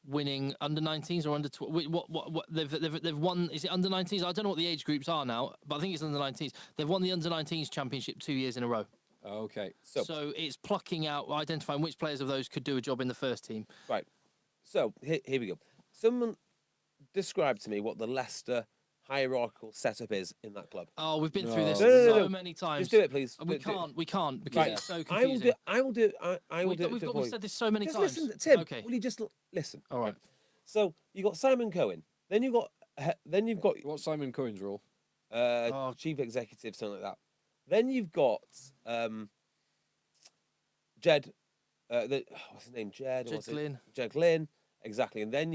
winning under 19s or under what they've won. Is it under 19s? I don't know what the age groups are now, but I think it's under 19s. They've won the under 19s championship 2 years in a row. Okay, So it's plucking out, identifying which players of those could do a job in the first team. right. So here we go. Someone describe to me what the Leicester hierarchical setup is in that club. Oh, we've been through this No. so many times. Just do it, please. We can't because Right. it's so confusing. I will do it. We've said this so many Just times. listen, Tim. Okay. Will you just listen? All right. So you got Simon Cohen. Then you've got what's Simon Cohen's role? chief executive, something like that. Then you've got Jed. What's his name? Jed Glynn. Jed Glynn. Exactly. And then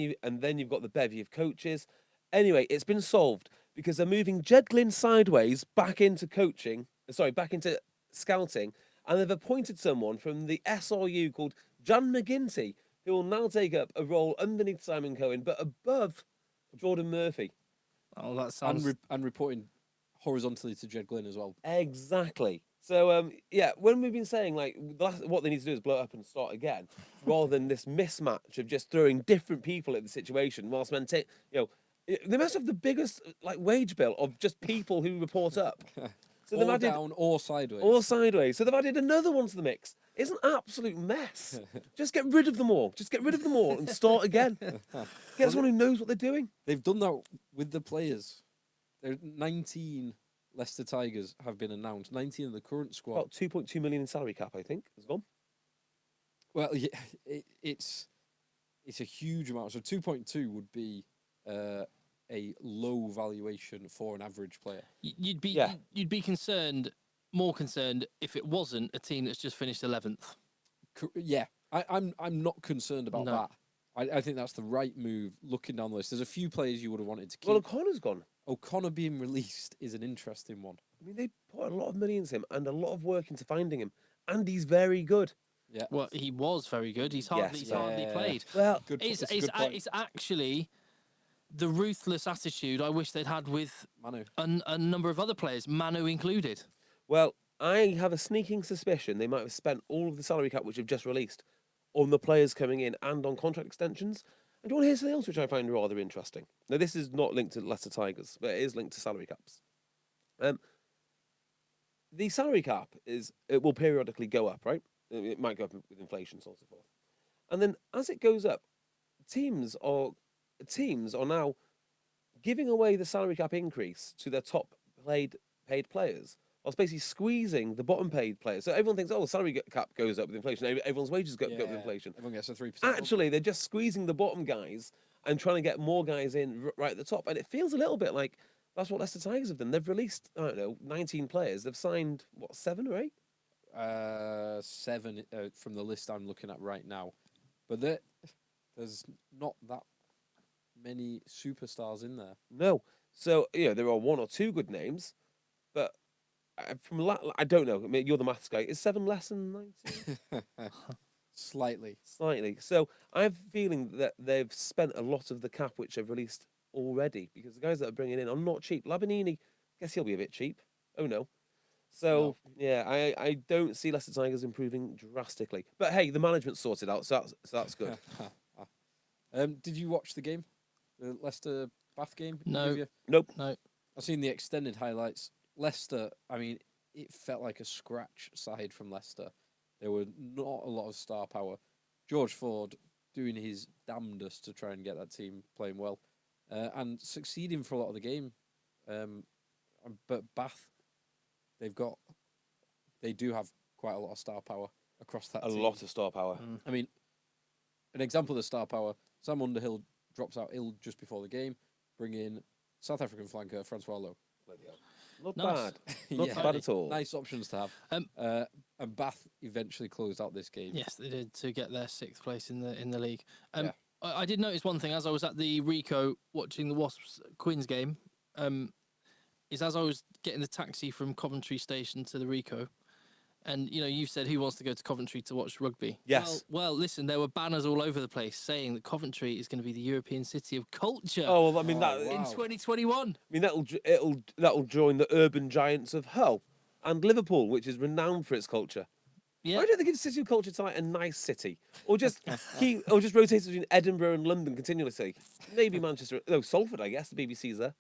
you've got the bevy of coaches. Anyway, it's been solved because they're moving Jed Glynn sideways back into coaching. Sorry, back into scouting, and they've appointed someone from the SRU called Jan McGinty, who will now take up a role underneath Simon Cohen, but above Jordan Murphy. Oh, that sounds. And reporting horizontally to Jed Glynn as well. Exactly. So when we've been saying like what they need to do is blow it up and start again, rather than this mismatch of just throwing different people at the situation, whilst maintaining, they must have the biggest wage bill of just people who report up. So they've added down or sideways. or sideways. So they've added another one to the mix. It's an absolute mess. Just get rid of them all. Just get rid of them all and start again. Get someone who knows what they're doing. They've done that with the players. There 19 Leicester Tigers have been announced. 19 of the current squad. About 2.2 million in salary cap, I think, has gone. Well, yeah, it's a huge amount. So 2.2 would be a low valuation for an average player. You'd be more concerned if it wasn't a team that's just finished 11th. Yeah, I'm not concerned about that. I think that's the right move. Looking down the list, there's a few players you would have wanted to keep. Well, O'Connor's gone. O'Connor being released is an interesting one. I mean, they put a lot of money into him and a lot of work into finding him, and he's very good. Yeah. Well, he was very good. He's hardly played. Well, it's actually the ruthless attitude I wish they'd had with Manu. A number of other players, Manu included. Well, I have a sneaking suspicion they might have spent all of the salary cap which have just released on the players coming in and on contract extensions. And do you want to hear something else which I find rather interesting? Now, this is not linked to Leicester Tigers, but it is linked to salary caps. The salary cap it will periodically go up, right? It might go up with inflation, so on and so forth. And then as it goes up, teams are now giving away the salary cap increase to their top paid players, whilst basically squeezing the bottom paid players. So everyone thinks, the salary cap goes up with inflation. Everyone's wages go up with inflation. Everyone gets a 3%. Actually, they're just squeezing the bottom guys and trying to get more guys in right at the top. And it feels a little bit like that's what Leicester Tigers have done. They've released, 19 players. They've signed, 7 or 8? 7 from the list I'm looking at right now. But there's not that many superstars in there. No. So, there are 1 or 2 good names, but I don't know. I mean, you're the maths guy. Is 7 less than 19? Slightly. So I have a feeling that they've spent a lot of the cap which they've released already, because the guys that are bringing in are not cheap. Labanini, I guess he'll be a bit cheap. Oh no. So yeah, I don't see Leicester Tigers improving drastically. But hey, the management's sorted out, so that's good. Did you watch the game? The Leicester Bath game? No. Nope. No. I've seen the extended highlights. Leicester, I mean, it felt like a scratch side from Leicester. There were not a lot of star power. George Ford doing his damnedest to try and get that team playing well, and succeeding for a lot of the game. But Bath, they do have quite a lot of star power across that team. A lot of star power. I mean, an example of the star power, Sam Underhill drops out ill just before the game. Bring in South African flanker, Francois Lowe. Not Nice. bad. Not Yeah. bad at all. Nice options to have. And Bath eventually closed out this game. Yes, they did, to get their 6th place in the league. Yeah. I did notice one thing as I was at the Rico watching the Wasps Quins game. Is as I was getting the taxi from Coventry Station to the Rico, and you said who wants to go to Coventry to watch rugby? Yes. Well, listen, there were banners all over the place saying that Coventry is going to be the European City of culture. Oh, well, I mean that. in wow. 2021. I mean that'll join the urban giants of Hull and Liverpool, which is renowned for its culture. Yeah. Why don't they give City of Culture to like a nice city, or just just rotate between Edinburgh and London continuously? Maybe Manchester. No, Salford, I guess. The BBC's there.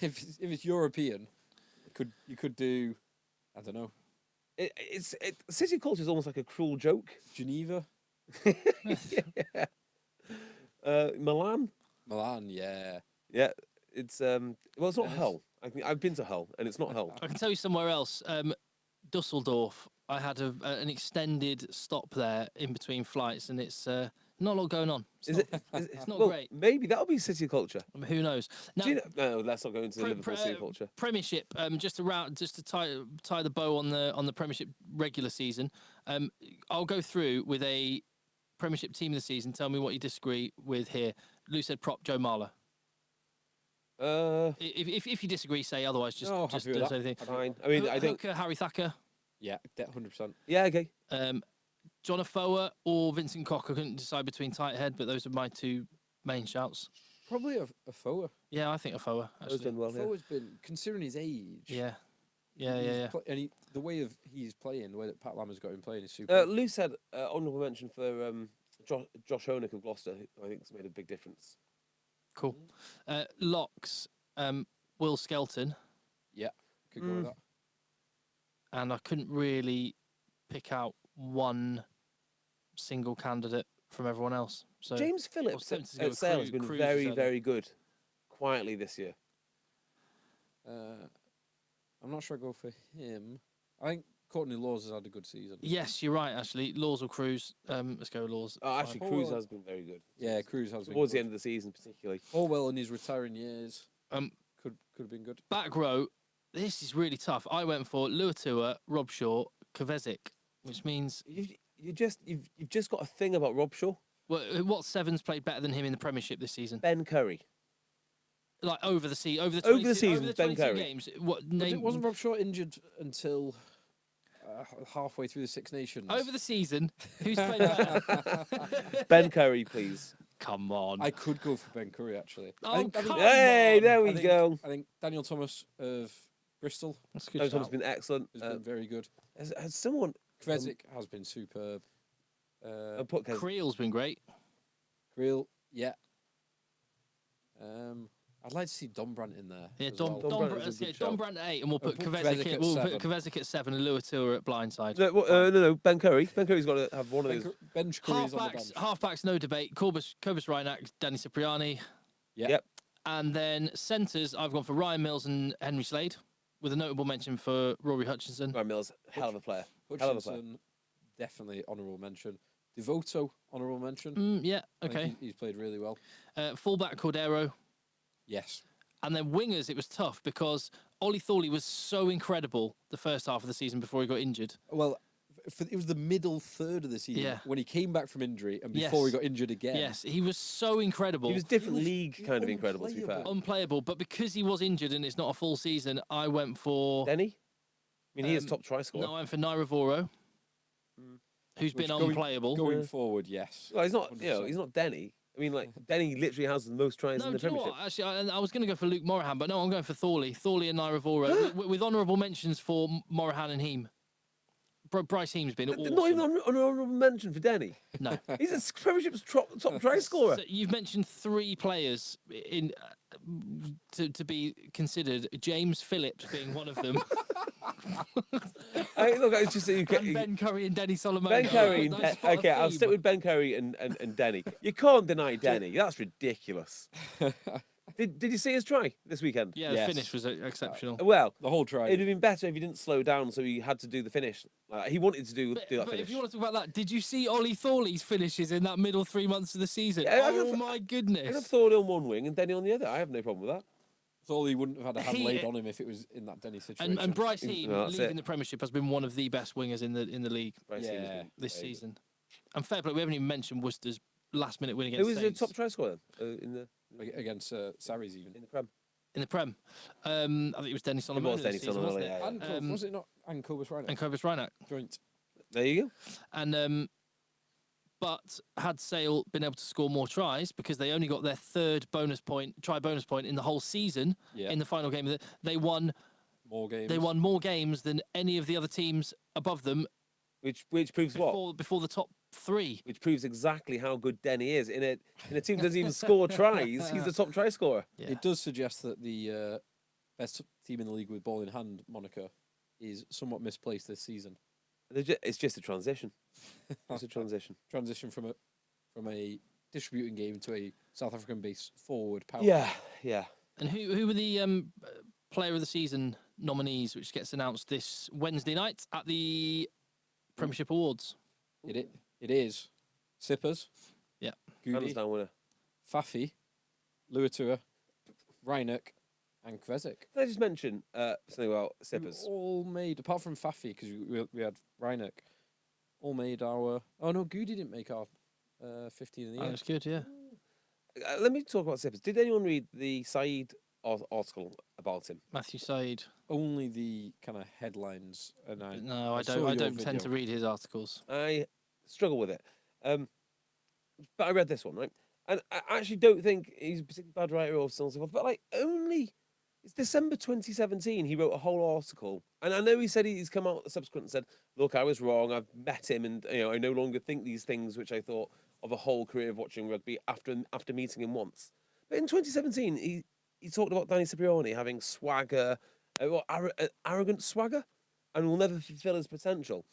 If it's European, you could do, I don't know, City of Culture is almost like a cruel joke. Geneva, Yeah. Milan. Milan. Yeah. Yeah, it's well, it's not Yes. Hull. I've been to Hull, and it's not Hull. I can tell you somewhere else. Dusseldorf. I had an extended stop there in between flights, and it's not a lot going on. It's It's not well, great. Maybe that'll be City of Culture. I mean, who knows? Now, Do you know, no, let's not go into the Liverpool City of Culture. Premiership. Just to tie the bow on the Premiership regular season. I'll go through with a Premiership team of the season. Tell me what you disagree with here. Lou said prop Joe Marler. If you disagree, say otherwise. Just No, just happy with don't say that. anything. Fine. I mean, I think. Hooker, Harry Thacker, Yeah, 100%. Yeah, okay. John Afoa or Vincent Koch. I couldn't decide between tight head, but those are my two main shouts. Probably a Foa. Yeah, I think Afoa Those actually. done well. Yeah. Foa's been, considering his age. Yeah. And the way he's playing, the way that Pat Lam has got him playing is super. Lou said honourable mention for Josh Honeck of Gloucester, who I think has made a big difference. Cool. Locks. Will Skelton, Yeah, could go with that. and I couldn't really pick out one single candidate from everyone else. So James Phillips tempted to go at with Sale has been Cruz, very, you said. very good quietly this year. I'm not sure I go for him. I think Courtney Laws has had a good season. yes, you're right. Actually, Laws or Cruz. Let's go with Laws. Oh, actually, Fine. Cruz has been very good. Yeah, Cruz has been Towards the good. end of the season, particularly. Orwell in his retiring years could have been good. Back row. This is really tough. I went for Luatua, Rob Shaw, Kovacic, which means You've just got a thing about Rob Shaw. what sevens played better than him in the Premiership this season? Ben Curry. Like over the season, over the Over 22, the season, over the Ben 22 Curry. games. What But name? wasn't Rob Shaw injured until halfway through the Six Nations? Over the season, who's played better? Ben Curry, please. Come on. I could go for Ben Curry, actually. Oh, come Hey, on. there we I think- go. I think Daniel Thomas of Bristol That's a good. Tom's shout. been excellent. has been very good. Has someone Kvezik has been superb. put Creel's been great. Creel, yeah. I'd like to see Don Brandt in there. Yeah, as Don, well. Don Don, Brandt Brandt, is a good Don shout. Brandt at 8, and we'll put put Kovacic Kovacic at, at we'll 7. put Kovacic at 7 and Luatua at blindside. No, Ben Curry. Ben Curry's got to have one of those. Bench Curry's on the bench. Halfbacks, no debate. Cobus Reinach, Danny Cipriani. Yeah. Yep. And then centres, I've gone for Ryan Mills and Henry Slade, with a notable mention for Rory Hutchinson. Ryan Mills, hell of a player. Hell of a player. Hutchinson, definitely honourable mention. Devoto, honourable mention. Yeah, I think okay. He's played really well. Fullback Cordero. Yes. And then wingers, it was tough because Ollie Thorley was so incredible the first half of the season before he got injured. Well, it was the middle third of the season Yeah. when he came back from injury and before he got injured again. Yes, he was so incredible. He was different was league kind of incredible, to be fair. Unplayable, but because he was injured and it's not a full season, I went for... Denny? I mean, he is top try scorer. No, I went for Nairavoro, who's Which been going- unplayable. Going forward, yes. Well, he's not, 100%. he's not Denny. I mean, like, Denny literally has the most tries No, in the do you know Premiership. what? Actually, I was going to go for Luke Morahan, but no, I'm going for Thorley. Thorley and Nairavoro, with honourable mentions for Morahan and Heem. Bryce Heem's been awesome. Not even an honourable mention for Denny. No. He's a Premiership's top try scorer. So you've mentioned 3 players in to be considered. James Phillips being one of them. Look, it's just And Ben Curry and Denny Solomon. Ben Curry. Okay, I'll stick stick with Ben Curry and Denny. You can't deny Denny. That's ridiculous. Did you see his try this weekend? Yeah, Yes. the finish was exceptional. Well, The whole try. it'd have been better if he didn't slow down, so he had to do the finish. He wanted to do that But finish. if you want to talk about that, did you see Ollie Thorley's finishes in that middle 3 months of the season? Yeah, oh my I have goodness! Thorley on one wing and Denny on the other. I have no problem with that. Thought he wouldn't have had a hand He- laid on him if it was in that Denny situation. And Bryce Heem, No, that's leaving it. the Premiership, has been one of the best wingers in the league Bryce Heem has Yeah. been this very good. season. And fair play, we haven't even mentioned Worcester's last-minute win Who against was the Saints top try scorer in the Against Sarries even. in the Prem? in the Prem. I think it was Dennis Solomon. was Dennis Solomon, wasn't it? yeah. And was it not? And Cobus Rhino. And Kobus Reinach. Joint. There you go. And but had Sale been able to score more tries because they only got their third bonus point in the whole season Yeah. in the final game of they won More games. they won more games than any of the other teams above them Which proves what? before the top three. Which proves exactly how good Denny is. In a team that doesn't even score tries, he's the top try scorer. Yeah. It does suggest that the best team in the league with ball in hand moniker is somewhat misplaced this season. It's just a transition. It's a transition. Transition from a distributing game to a South African based forward power. Yeah, yeah. And who were the player of the season nominees, which gets announced this Wednesday night at the Premiership Awards? It is Sippers. Yeah. Hands Goody, down winner. Fafi, Luatua, Reinach, and Kvezik. Can I just mention something about Sippers? All made, apart from Fafi, because we had Reinach, all made our. Oh no, Goody didn't make our 15 in the Oh, end. that's good, yeah. Let me talk about Sippers. Did anyone read the Saeed article about him? Matthew Said. Only the kind of headlines, and No, I saw don't. I your don't tend video. to read his articles. I struggle with it. But I read this one, right? And I actually don't think he's a particularly bad writer or so on and so forth. But it's December 2017. He wrote a whole article, and I know he said he's come out subsequent and said, "Look, I was wrong. I've met him, and I no longer think these things which I thought of a whole career of watching rugby after meeting him once." But in 2017, he talked about Danny Cipriani having swagger, arrogant swagger, and will never fulfil his potential.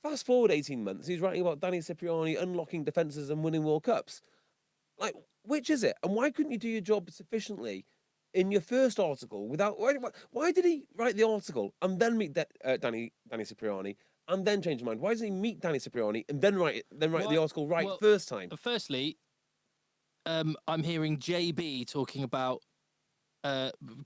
Fast forward 18 months, he's writing about Danny Cipriani unlocking defences and winning World Cups. Like, which is it? And why couldn't you do your job sufficiently in your first article without... Why did he write the article and then meet Danny Cipriani and then change his mind? Why doesn't he meet Danny Cipriani and then write the article first time? Firstly, I'm hearing JB talking about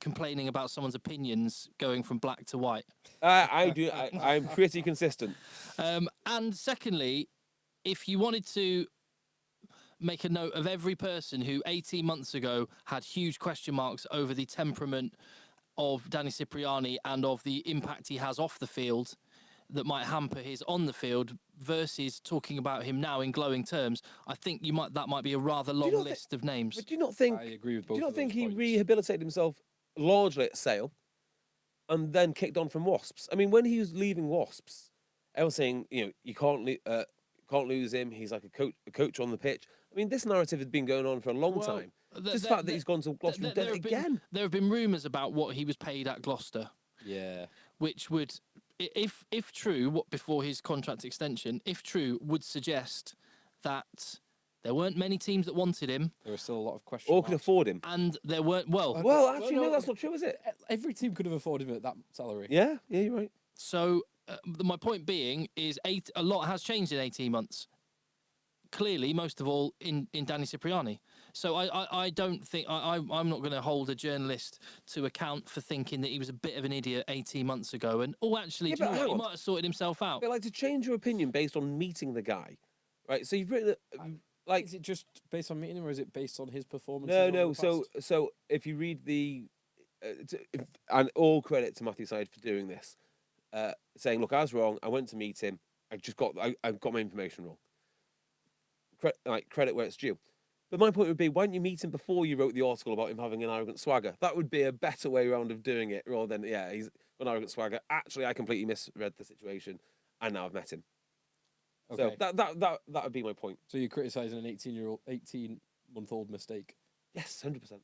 complaining about someone's opinions going from black to white. I do. I'm pretty consistent. And secondly, if you wanted to make a note of every person who 18 months ago had huge question marks over the temperament of Danny Cipriani and of the impact he has off the field that might hamper his on the field versus talking about him now in glowing terms, I think that might be a rather long not list of names. But do you not think? I agree with both. Do you not of think those he points. rehabilitated himself largely at Sale, and then kicked on from Wasps? I mean, when he was leaving Wasps, everyone was saying, you can't lose him. He's like a coach on the pitch. I mean, this narrative has been going on for a long time. Just the fact that he's gone to Gloucester and done it again. There have been rumours about what he was paid at Gloucester, Yeah. which would, if true, before his contract extension, if true, would suggest that there weren't many teams that wanted him, There are still a lot of questions. Or could afford him. and there weren't. Well, Well, actually, no, no, that's not true, is it? Every team could have afforded him at that salary. Yeah, you're right. so my point being is a lot has changed in 18 months. Clearly, most of all in Danny Cipriani. So I don't think I'm not going to hold a journalist to account for thinking that he was a bit of an idiot 18 months ago. And actually, Yeah, do you but know hang what? He on. might have sorted himself out. But like to change your opinion based on meeting the guy, right? So you've written like Is it just based on meeting him, or is it based on his performance? no. So if you read and all credit to Matthew Side for doing this, saying, "Look, I was wrong. I went to meet him. I got my information wrong." Credit where it's due. But my point would be, why didn't you meet him before you wrote the article about him having an arrogant swagger? That would be a better way around of doing it, rather than he's got an arrogant swagger. Actually, I completely misread the situation, and now I've met him. Okay. So that would be my point. So you're criticising an 18-month-old mistake. Yes, 100%.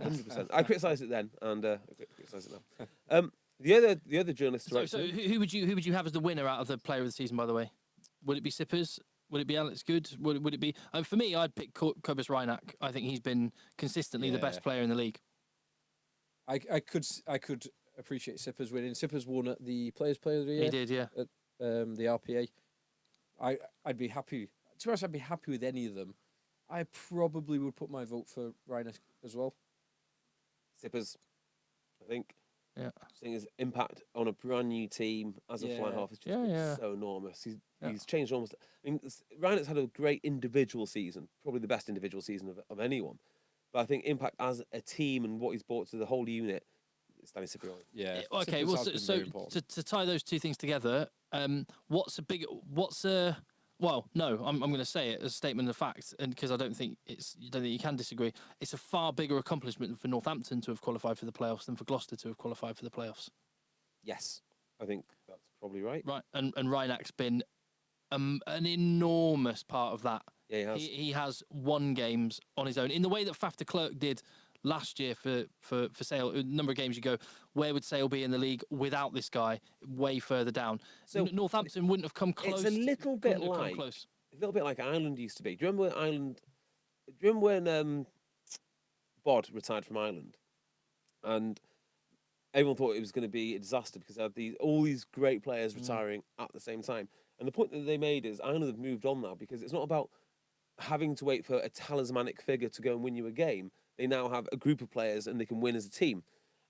100%. I criticised it then, and I criticise it now. The other journalist. So who would you have as the winner out of the player of the season? By the way, would it be Sippers? Would it be Alex Good? Would it be? For me, I'd pick Kobus Reinach. I think he's been consistently the best player in the league. I could appreciate Sippers winning. Sippers won at the Players' Player of the Year. He did, yeah. At the RPA. I'd be happy. To be honest, I'd be happy with any of them. I probably would put my vote for Reinach as well. Sippers, I think. Yeah. Seeing his impact on a brand new team as a fly Yeah. half is just been Yeah. so enormous. Yeah. He's changed almost. I mean, Ryan's had a great individual season, probably the best individual season of anyone. But I think impact as a team and what he's brought to the whole unit, it's Danny Cipriani. Yeah. Okay, Sippers well, has been so very important. to tie those two things together, well, no, I'm going to say it as a statement of fact, and because I don't think you can disagree. It's a far bigger accomplishment for Northampton to have qualified for the playoffs than for Gloucester to have qualified for the playoffs. Yes, I think that's probably right. Right, and Reinach's been an enormous part of that. Yeah, he has. He has won games on his own in the way that Faf de Klerk did last year for Sale. A number of games you go, where would Sale be in the league without this guy? Way further down. So Northampton wouldn't have come close. It's a little bit like Ireland used to be. Do you remember when Ireland? Do you remember when Bod retired from Ireland, and everyone thought it was going to be a disaster because they had all these great players retiring at the same time. And the point that they made is Ireland have moved on now because it's not about having to wait for a talismanic figure to go and win you a game. They now have a group of players and they can win as a team.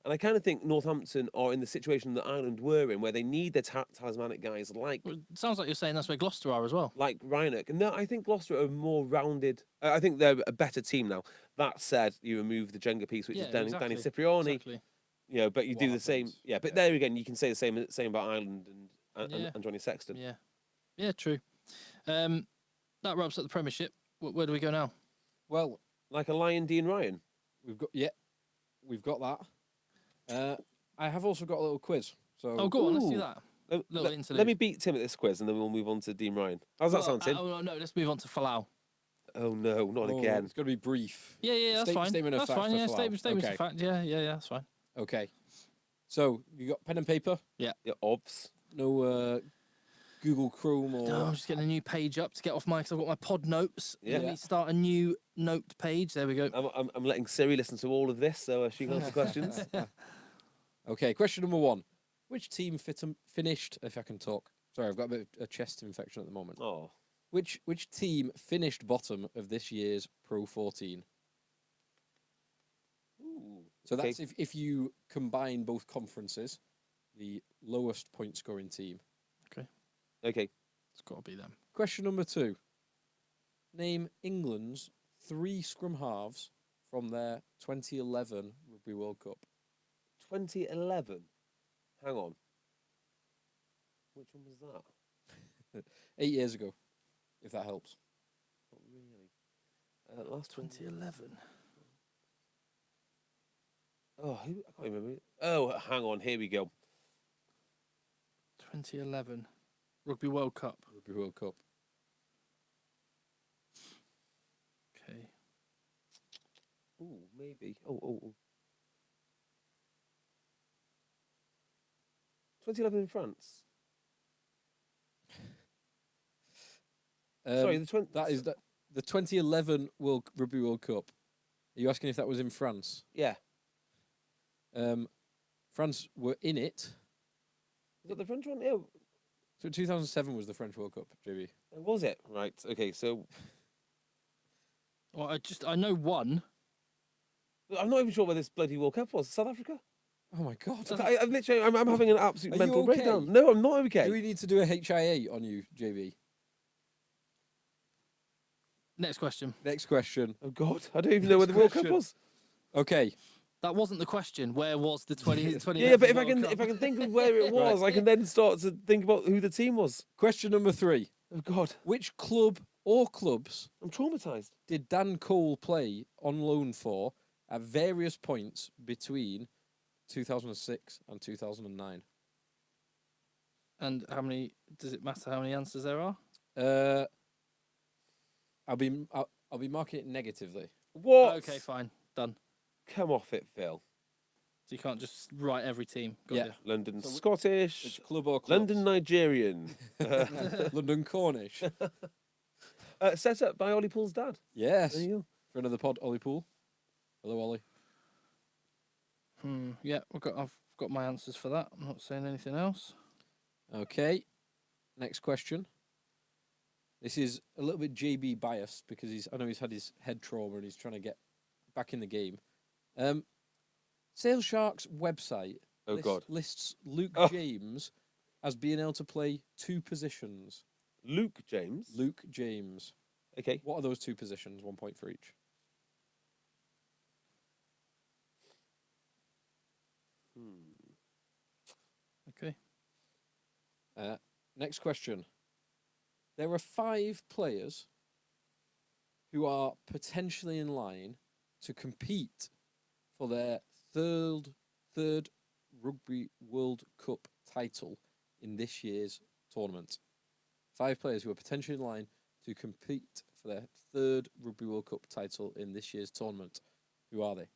And I kind of think Northampton are in the situation that Ireland were in, where they need their talismanic guys like. Well, it sounds like you're saying that's where Gloucester are as well. Like Reinach. And no, I think Gloucester are more rounded. I think they're a better team now. That said, you remove the Jenga piece, which is Danny Cipriani. Exactly. You know, but you do the same. Yeah, but there again, you can say the same about Ireland and Johnny Sexton. Yeah, true. That wraps up the Premiership. Where do we go now? Well, like a lion, Dean Ryan. We've got that. I have also got a little quiz. So go on, let's do that. Let me beat Tim at this quiz, and then we'll move on to Dean Ryan. How's that sound, Tim? No, let's move on to Falau. Oh no, not again. It's got to be brief. Yeah, that's fine. Statement of That's fact fine. for Yeah, Falau. statement Okay. of fact. Yeah, that's fine. Okay. So you got pen and paper? Yeah, obvs. No Google Chrome or. No, I'm just getting a new page up to get off because I've got my pod notes. Yeah. Let me start a new note page. There we go. I'm letting Siri listen to all of this, so she can answer questions. Okay, question number 1. Which team finished? If I can talk. Sorry, I've got a bit of a chest infection at the moment. Oh, Which team finished bottom of this year's Pro 14? ooh. So that's if you combine both conferences, the lowest point scoring team. Okay. It's got to be them. Question number 2. Name England's 3 scrum halves from their 2011 Rugby World Cup. 2011. Hang on. Which one was that? 8 years ago, if that helps. Not really. Last 2011. Oh, who? I can't remember. Oh, hang on. Here we go. 2011 Rugby World Cup. Rugby World Cup. Okay. Ooh, maybe. Oh. 2011 in France. Sorry, that is the 2011 Rugby World Cup. Are you asking if that was in France? Yeah. France were in it. Is that the French one? Yeah. So 2007 was the French World Cup, JB. Was it? Right. Okay. So Well, I know one. I'm not even sure where this bloody World Cup was. South Africa. Oh my God! I'm literally. I'm having an absolute Are you mental okay? breakdown. No, I'm not okay. Do we need to do a HIA on you, JB? Next question. Next question. Oh God, I don't even know where the World Cup question. was. Okay. That wasn't the question. Where was the 20? Yeah, but if I can think of where it was, I can then start to think about who the team was. Question number 3. Oh God, Which club or clubs I'm traumatized. did Dan Cole play on loan for at various points between 2006 and 2009? And how many? Does it matter how many answers there are? I'll be marking it negatively. What? Okay, fine, done. Come off it, Phil. So you can't just write every team. Got Yeah. ya. London So Scottish. Which club or clubs? London Nigerian. London Cornish. Set up by Ollie Pool's dad. Yes. There you Friend of the pod, Ollie Pool. Hello, Ollie. Yeah, I've got my answers for that. I'm not saying anything else. Okay. Next question. This is a little bit JB biased because I know he's had his head trauma and he's trying to get back in the game. Sale Sharks website Oh, God. lists Luke Oh. James as being able to play 2 positions. Luke James. Luke James. Okay. What are those 2 positions? 1 point for each. Okay. Next question. There are 5 players who are potentially in line to compete for their third Rugby World Cup title in this year's tournament. 5 players who are potentially in line to compete for their third Rugby World Cup title in this year's tournament. Who are they?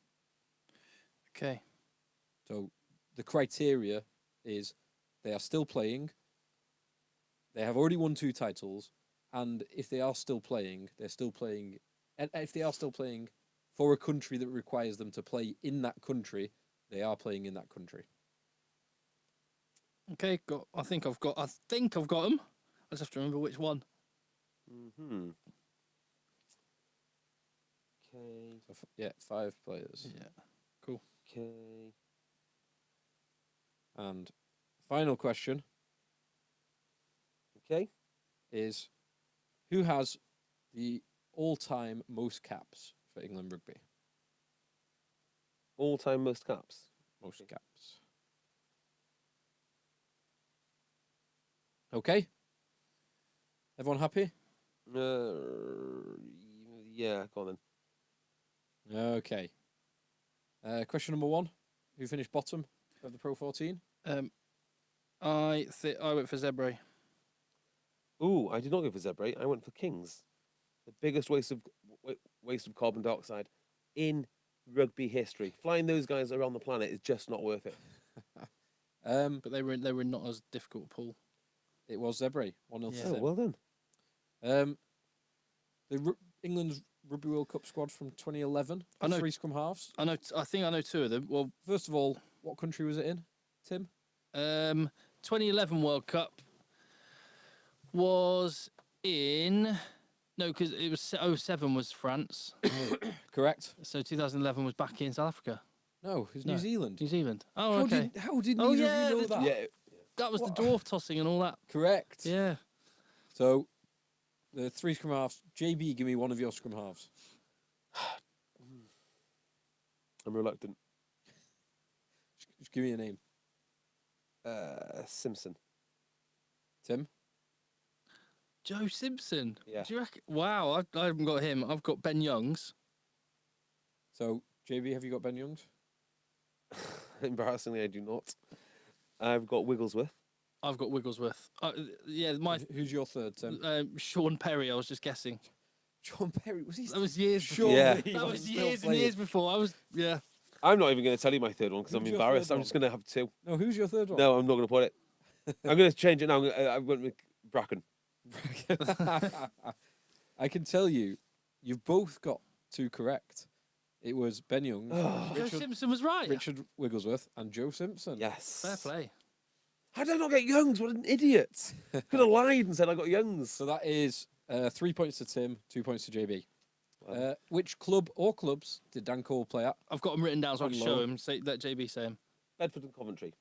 Okay. So the criteria is they are still playing. They have already won 2 titles, and if they are still playing, they're still playing. And if they are still playing for a country that requires them to play in that country, they are playing in that country. Okay. I think I've got them. I just have to remember which one. Mm-hmm. Okay. So yeah, 5 players. Yeah. Cool. Okay. And final question Okay. is, who has the all-time most caps for England rugby? All-time most caps. Most caps. Okay. Everyone happy? Yeah, go on then. Okay. Question number 1. Who finished bottom of the Pro 14? I went for Zebre. Ooh, I did not go for Zebre. I went for Kings. The biggest waste of carbon dioxide in rugby history. Flying those guys around the planet is just not worth it. But they were not as difficult a pool. It was Zebre. 1-0 Yeah. to Oh, them. well done. England's Rugby World Cup squad from 2011. I know- 3 scrum halves. I think I know 2 of them. Well, First of all, what country was it in, Tim? 2011 World Cup was in. No, because it was 07 was France. Correct. So 2011 was back in South Africa, No, it was No. New Zealand. New Zealand. Oh, How okay. did Oh, neither yeah, of you know the- that? Yeah. That was What? the dwarf tossing and all that. Correct. Yeah. So, the 3 scrum halves. JB, give me one of your scrum halves. I'm reluctant. Just give me a name. Simpson. Tim? Joe Simpson. Yeah. Do you reckon? Wow, I haven't got him. I've got Ben Youngs. So, JB, have you got Ben Youngs? Embarrassingly, I do not. I've got Wigglesworth. I've got Wigglesworth. Yeah, my Who's your third, Tim? Sean Perry. I was just guessing. John Perry. Was he That was years before. Surely Yeah. he That was was still years and playing. years before. I was I'm not even going to tell you my third one because I'm Who's your embarrassed. third I'm one? just going to have 2. No, who's your third one? No, I'm not going to put it. I'm going to change it now. I'm going with Bracken. I can tell you, you've both got 2 correct. It was Ben Youngs, Joe Simpson was right. Richard Wigglesworth, and Joe Simpson. Yes. Fair play. How did I not get Youngs? What an idiot. Could have lied and said I got Youngs. So that is 3 points to Tim, 2 points to JB. Wow. Which club or clubs did Dan Cole play at? I've got them written down so I can On show loan. him. Let JB say him. Bedford and Coventry.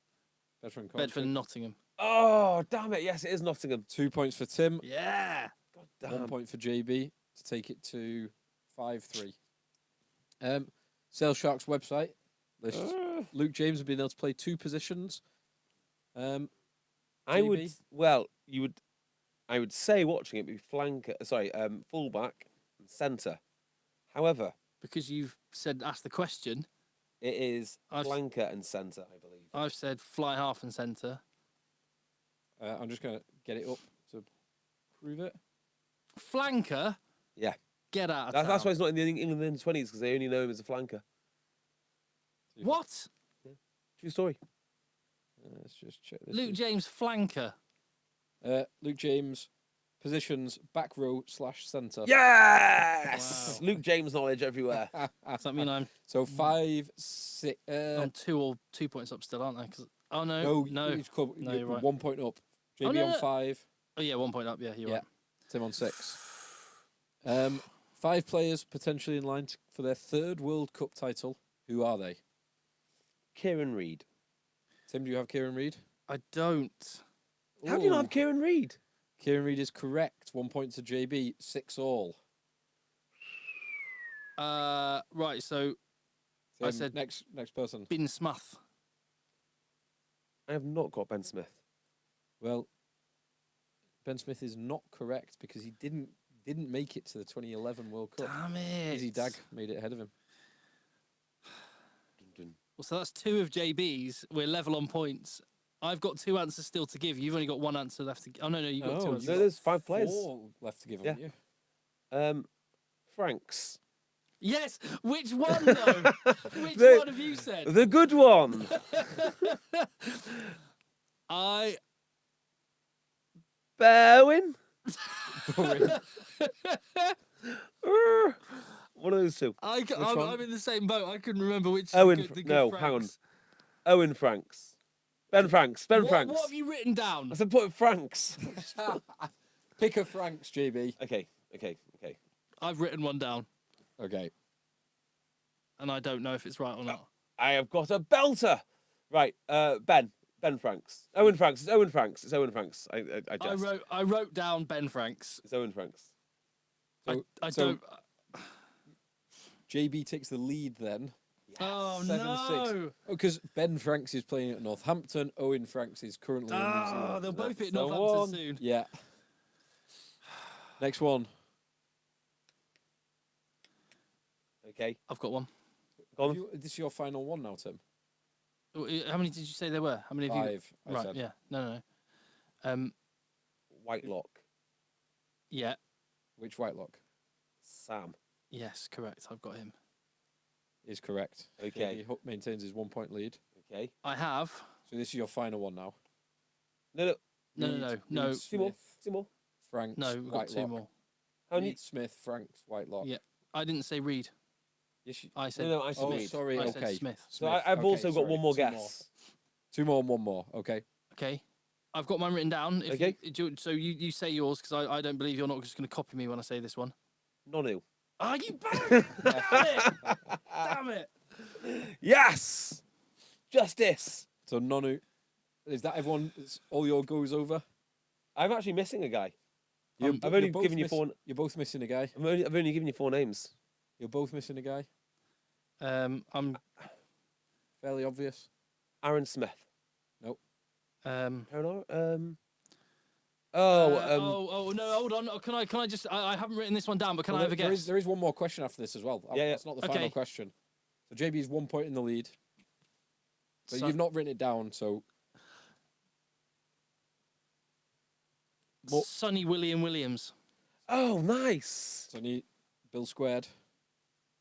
Bedford and Bedford Coventry. and Nottingham. Oh, damn it. Yes, it is Nottingham. 2 points for Tim, Yeah. God 1 damn. point for JB to take it to 5-3. Sale Sharks website lists Luke James has been able to play 2 positions. I would, JB? well, I would say watching it be fullback and centre. However, Because you've asked the question, it is I've- flanker and centre, I believe. I've said fly half and centre. I'm just going to get it up to prove it. Flanker? Yeah. Get out of That's town. why he's not in the England in the 20s because they only know him as a flanker. What? True story. Let's just check this. Luke James flanker. Luke James, positions back row / centre. Yes! Wow. Luke James knowledge everywhere. Does that mean I'm So 5, 6. on 2 points up still, aren't I? 'Cause- oh no, No, no. each club, No, you're you're right. 1 point up. JB Oh, no, on no. 5. Oh yeah, 1 point up. Yeah, you're Yeah. right. Tim on 6. 5 players potentially in line for their third World Cup title. Who are they? Kieran Reid. Tim, do you have Kieran Reid? I don't. How do you not Ooh. have Kieran Reid? Kieran Reid is correct. 1 point to JB. 6-all. Right, so I Tim, said next person. Ben Smith. I have not got Ben Smith. Well, Ben Smith is not correct because he didn't make it to the 2011 World Cup. Damn it. Izzy Dag made it ahead of him. Well, so that's 2 of JB's. We're level on points. I've got 2 answers still to give. You've only got 1 answer left to give. Oh, no, you've got 2 Oh, answers. No, there's 5 players. 4 left to give him. Yeah. Yeah. Franks. Yes! Which one, though? Which The- one have you said? The good one. Bowen. One of those two. I'm one? in the same boat. I couldn't remember which. Owen. the good No, hang on. Franks. Owen Franks. Ben Franks. Ben Franks. What have you written down? I said put Franks. Pick a Franks, JB. Okay. I've written one down, Okay. and I don't know if it's right or not. I have got a belter. Right. Ben Franks. Owen Franks. It's Owen Franks. It's Owen Franks. I just. I wrote down Ben Franks. It's Owen Franks. I so don't. JB takes the lead then. Oh 7-6. no! Because Ben Franks is playing at Northampton. Owen Franks is currently in New Oh, Zealand. they'll both be at the Northampton one. soon. Yeah. Next one. Okay. I've got one. Go on. This is your final one now, Tim. How many did you say there were? How many have you? 5. I Right. said. Yeah. No. Whitelock. Yeah. Which Whitelock Sam. Yes. Correct. I've got him. is correct. Okay. JB maintains his 1 point lead. Okay. I have. So this is your final one now. No. No. Reid, Two more. Smith, Two more. Franks, No. We've got 2 Whitelock. more. How many? Reid, Smith, Franks, Whitelock. Yeah. I didn't say Reed. Yes, I said. No, I said Oh, Reid. sorry. I Okay. said Smith. So Smith. I've Okay, also got sorry, one more 2 guess. 2 more and 1 more. Okay. Okay. I've got mine written down. If Okay. So you say yours because I don't believe you're not just going to copy me when I say this one. Nonu. Ah, you bastard! Damn it! Damn it! Yes. Justice. So Nonu, is that everyone? Is all your goes over? I'm actually missing a guy. You're- I've you're only both given you 4. You're both missing a guy. I've only given you 4 names. You're both missing a guy. I'm Fairly obvious. Aaron Smith. um. Aaron. Oh no! Hold on. Can I just? I haven't written this one down, but can Well, I have a guess? there is one more question after this as well. Yeah. That's not the Okay. final question. So JB's 1 point in the lead, but Son- you've not written it down. So Mo- Sonny Williams. Oh, nice. Sonny, Bill squared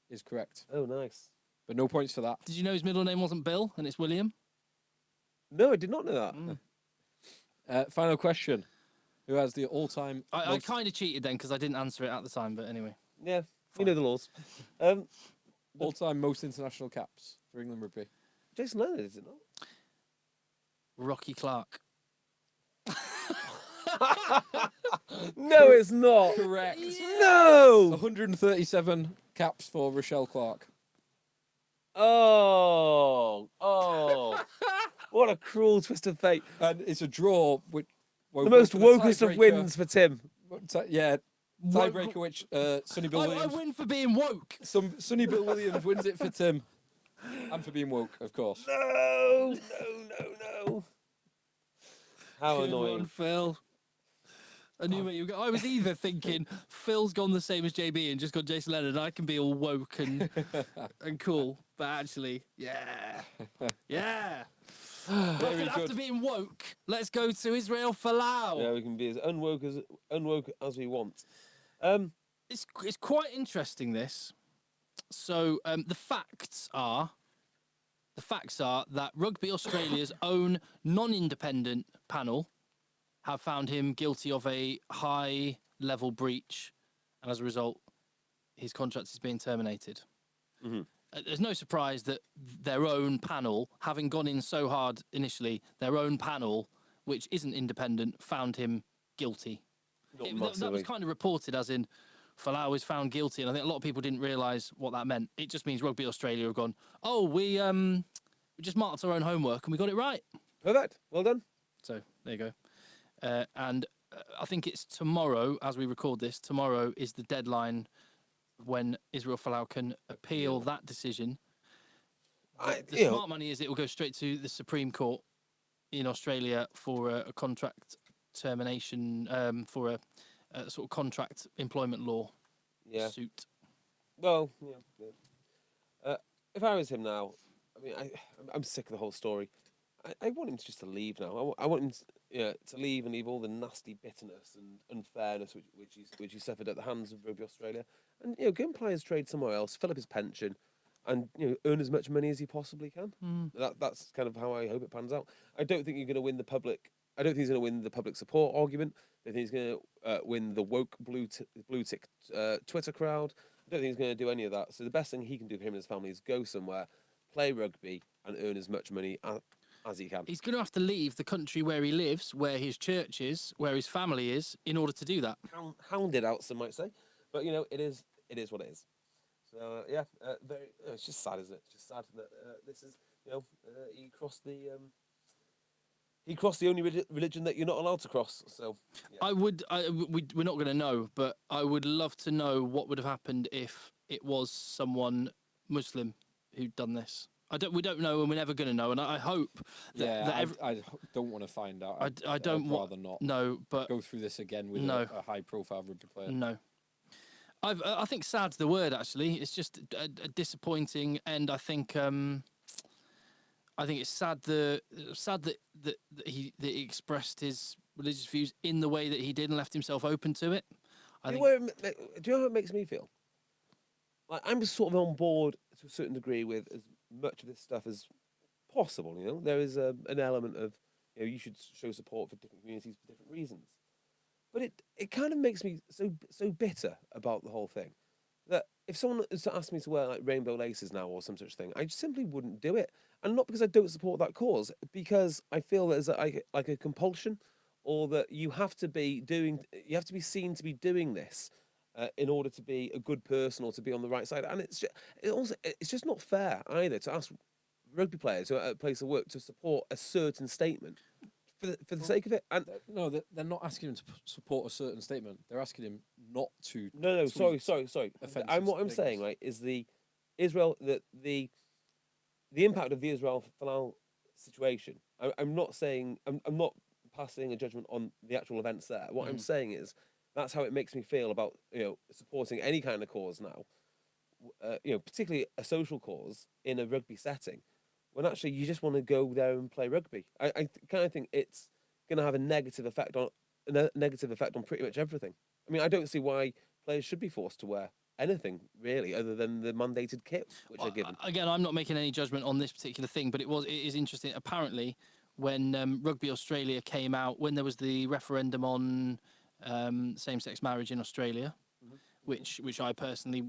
is correct, Oh, nice. but no points for that. Did you know his middle name wasn't Bill and it's William? No, I did not know that. Final question: who has the all-time I kind of cheated then because I didn't answer it at the time, but anyway. Yeah, you know the laws. all-time most international caps for England rugby? Jason Leonard, is it not? Rocky Clark. No, it's not. Correct. No. 137 caps for Rochelle Clark. Oh. What a cruel twist of fate. And it's a draw. Which The most wokest of wins for Tim. Yeah, tiebreaker, which Sonny Bill I Williams. win for being woke. Sonny Bill Williams wins it for Tim. And for being woke, of course. No. How Good annoying. one, Phil. I knew where you were going. I was either thinking Phil's gone the same as JB and just got Jason Leonard, and I can be all woke and cool, but actually, yeah. Very After good. being woke, let's go to Israel Folau. Yeah, we can be as unwoke as we want. It's quite interesting, this. So the facts are that Rugby Australia's own non-independent panel have found him guilty of a high-level breach, and as a result, his contract is being terminated. Mhm. There's no surprise that their own panel, having gone in so hard initially, their own panel, which isn't independent, found him guilty. Not That was massively. kind of reported as in Folau is found guilty, and I think a lot of people didn't realise what that meant. It just means Rugby Australia have gone, oh, we We just marked our own homework and we got it right. Perfect. Well done. So there you go. And I think it's tomorrow, as we record this, tomorrow is the deadline when Israel Folau can appeal that decision. The smart money is it will go straight to the Supreme Court in Australia for a contract termination, for a sort of contract employment law suit. Well, if I was him now, I mean, I'm sick of the whole story. I want him just to leave now. I want him to leave and leave all the nasty bitterness and unfairness which he suffered at the hands of Rugby Australia, and go and play his trade somewhere else, fill up his pension, and earn as much money as he possibly can. That's kind of how I hope it pans out. I don't think you're going to win the public. I don't think he's going to win the public support argument. I think he's going to win the woke blue tick Twitter crowd. I don't think he's going to do any of that. So the best thing he can do for him and his family is go somewhere, play rugby, and earn as much money as he can. He's going to have to leave the country where he lives, where his church is, where his family is, in order to do that. Hounded out, some might say, but it is what it is. So it's just sad, isn't it? It's just sad that this is he crossed the only religion that you're not allowed to cross. So yeah. We're not going to know, but I would love to know what would have happened if it was someone Muslim who'd done this. We don't know, and we're never going to know. And I hope that I don't want to find out. I'd rather not. No, but go through this again with a high-profile rugby player. No. I think sad's the word. Actually, it's just a disappointing, and I think it's sad that he expressed his religious views in the way that he did and left himself open to it. Do you know how it makes me feel? Like, I'm sort of on board to a certain degree with as much of this stuff as possible. There is an element of you should show support for different communities for different reasons, but it kind of makes me so bitter about the whole thing that if someone was to ask me to wear like rainbow laces now or some such thing, I just simply wouldn't do it. And not because I don't support that cause, because I feel there's like a compulsion, or that you have to be seen to be doing this in order to be a good person or to be on the right side. And it's just not fair either to ask rugby players who are at a place of work to support a certain statement for the sake of it. And no, they're not asking him to support a certain statement. They're asking him not to. No. Sorry. What I'm saying, right, is the impact of the Israel Folau situation. I'm not saying I'm not passing a judgment on the actual events there. What I'm saying is that's how it makes me feel about supporting any kind of cause now. Particularly a social cause in a rugby setting, when actually you just want to go there and play rugby. I kind of think it's going to have a negative effect on pretty much everything. I mean, I don't see why players should be forced to wear anything really other than the mandated kit which they're given. Again, I'm not making any judgment on this particular thing, but it is interesting. Apparently, when Rugby Australia came out, when there was the referendum on same-sex marriage in Australia, which I personally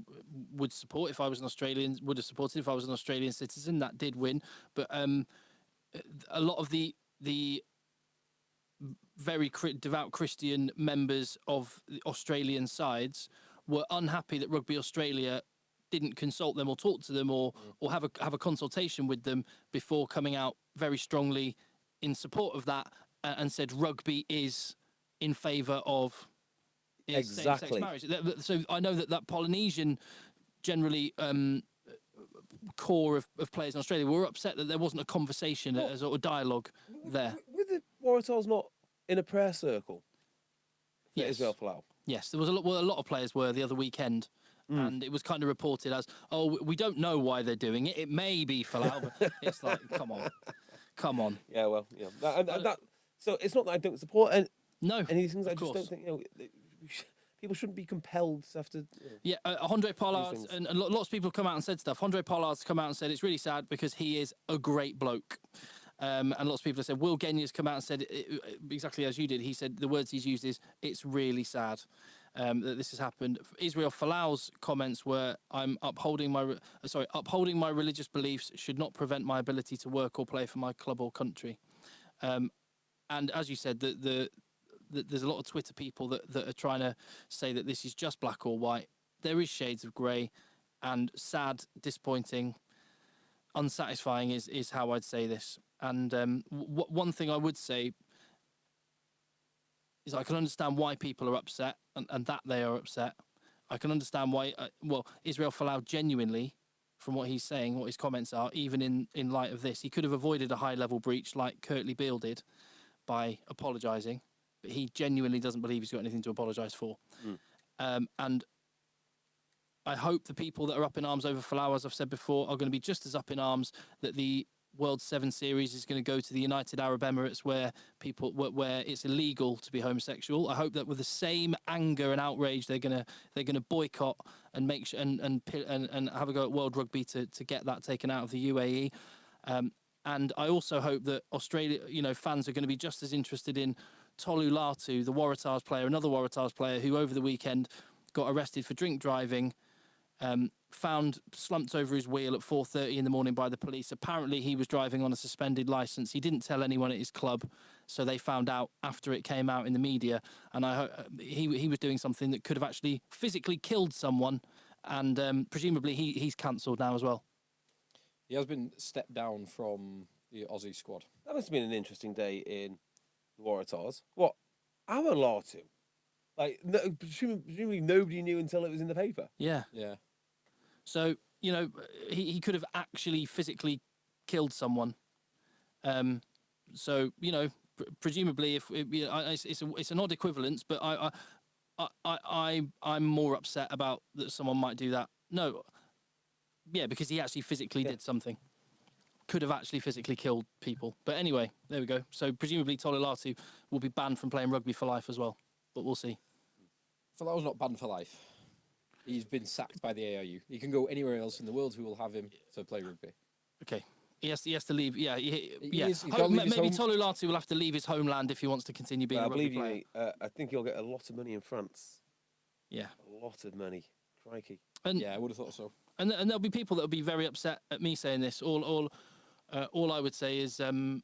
would support if I was an Australian, would have supported if I was an Australian citizen. That did win, but a lot of the very devout Christian members of the Australian sides were unhappy that Rugby Australia didn't consult them or talk to them or have a consultation with them before coming out very strongly in support of that and said rugby is in favour of same-sex marriage. So I know that Polynesian generally core of players in Australia were upset that there wasn't a conversation, a sort of dialogue there. Were the Waratahs not in a prayer circle? Yes. Israel Folau. Yes, there was a lot of players were the other weekend, and it was kind of reported as, we don't know why they're doing it. It may be Folau, but it's like, come on. Yeah, well, yeah. So it's not that I don't support any of these things. I just don't think people shouldn't be compelled to have to. Yeah, Andre Pollard and lots of people come out and said stuff. Andre Pollard's come out and said it's really sad because he is a great bloke. And lots of people have said, Will Genya's come out and said exactly as you did. He said the words he's used is, it's really sad that this has happened. Israel Folau's comments were, upholding my religious beliefs should not prevent my ability to work or play for my club or country. And as you said, there's a lot of Twitter people that are trying to say that this is just black or white. There is shades of grey, and sad, disappointing. unsatisfying is how I'd say this. And one thing I would say is I can understand why people are upset and that they are upset. I can understand why, Israel Folau genuinely, from what he's saying, what his comments are, even in light of this, he could have avoided a high-level breach like Kurtley Beale did by apologising, but he genuinely doesn't believe he's got anything to apologise for. And I hope the people that are up in arms over Folau, as I've said before, are going to be just as up in arms that the World 7 Series is going to go to the United Arab Emirates, where it's illegal to be homosexual. I hope that with the same anger and outrage, they're going to boycott and make sure and have a go at World Rugby to get that taken out of the UAE. And I also hope that Australia, fans are going to be just as interested in Tolu Latu, the Waratahs player, another Waratahs player who over the weekend got arrested for drink driving. Found slumped over his wheel at 4:30 in the morning by the police. Apparently, he was driving on a suspended licence. He didn't tell anyone at his club, so they found out after it came out in the media. And he was doing something that could have actually physically killed someone, and presumably he's cancelled now as well. He has been stepped down from the Aussie squad. That must have been an interesting day in the Waratahs. What? Our Latu? Like, presumably nobody knew until it was in the paper. Yeah. Yeah. So, he could have actually physically killed someone. So, presumably, if it's an odd equivalence, but I'm more upset about that someone might do that. No, yeah, because he actually physically did something. Could have actually physically killed people. But anyway, there we go. So presumably Tolu Latu will be banned from playing rugby for life as well. But we'll see. Folau's not banned for life. He's been sacked by the ARU. He can go anywhere else in the world who will have him to play rugby. Okay. He has to leave. Yeah. He's Maybe Tolu Latu will have to leave his homeland if he wants to continue being a rugby player. I think he'll get a lot of money in France. Yeah. A lot of money. Crikey. And, I would have thought so. And there'll be people that will be very upset at me saying this. All I would say is that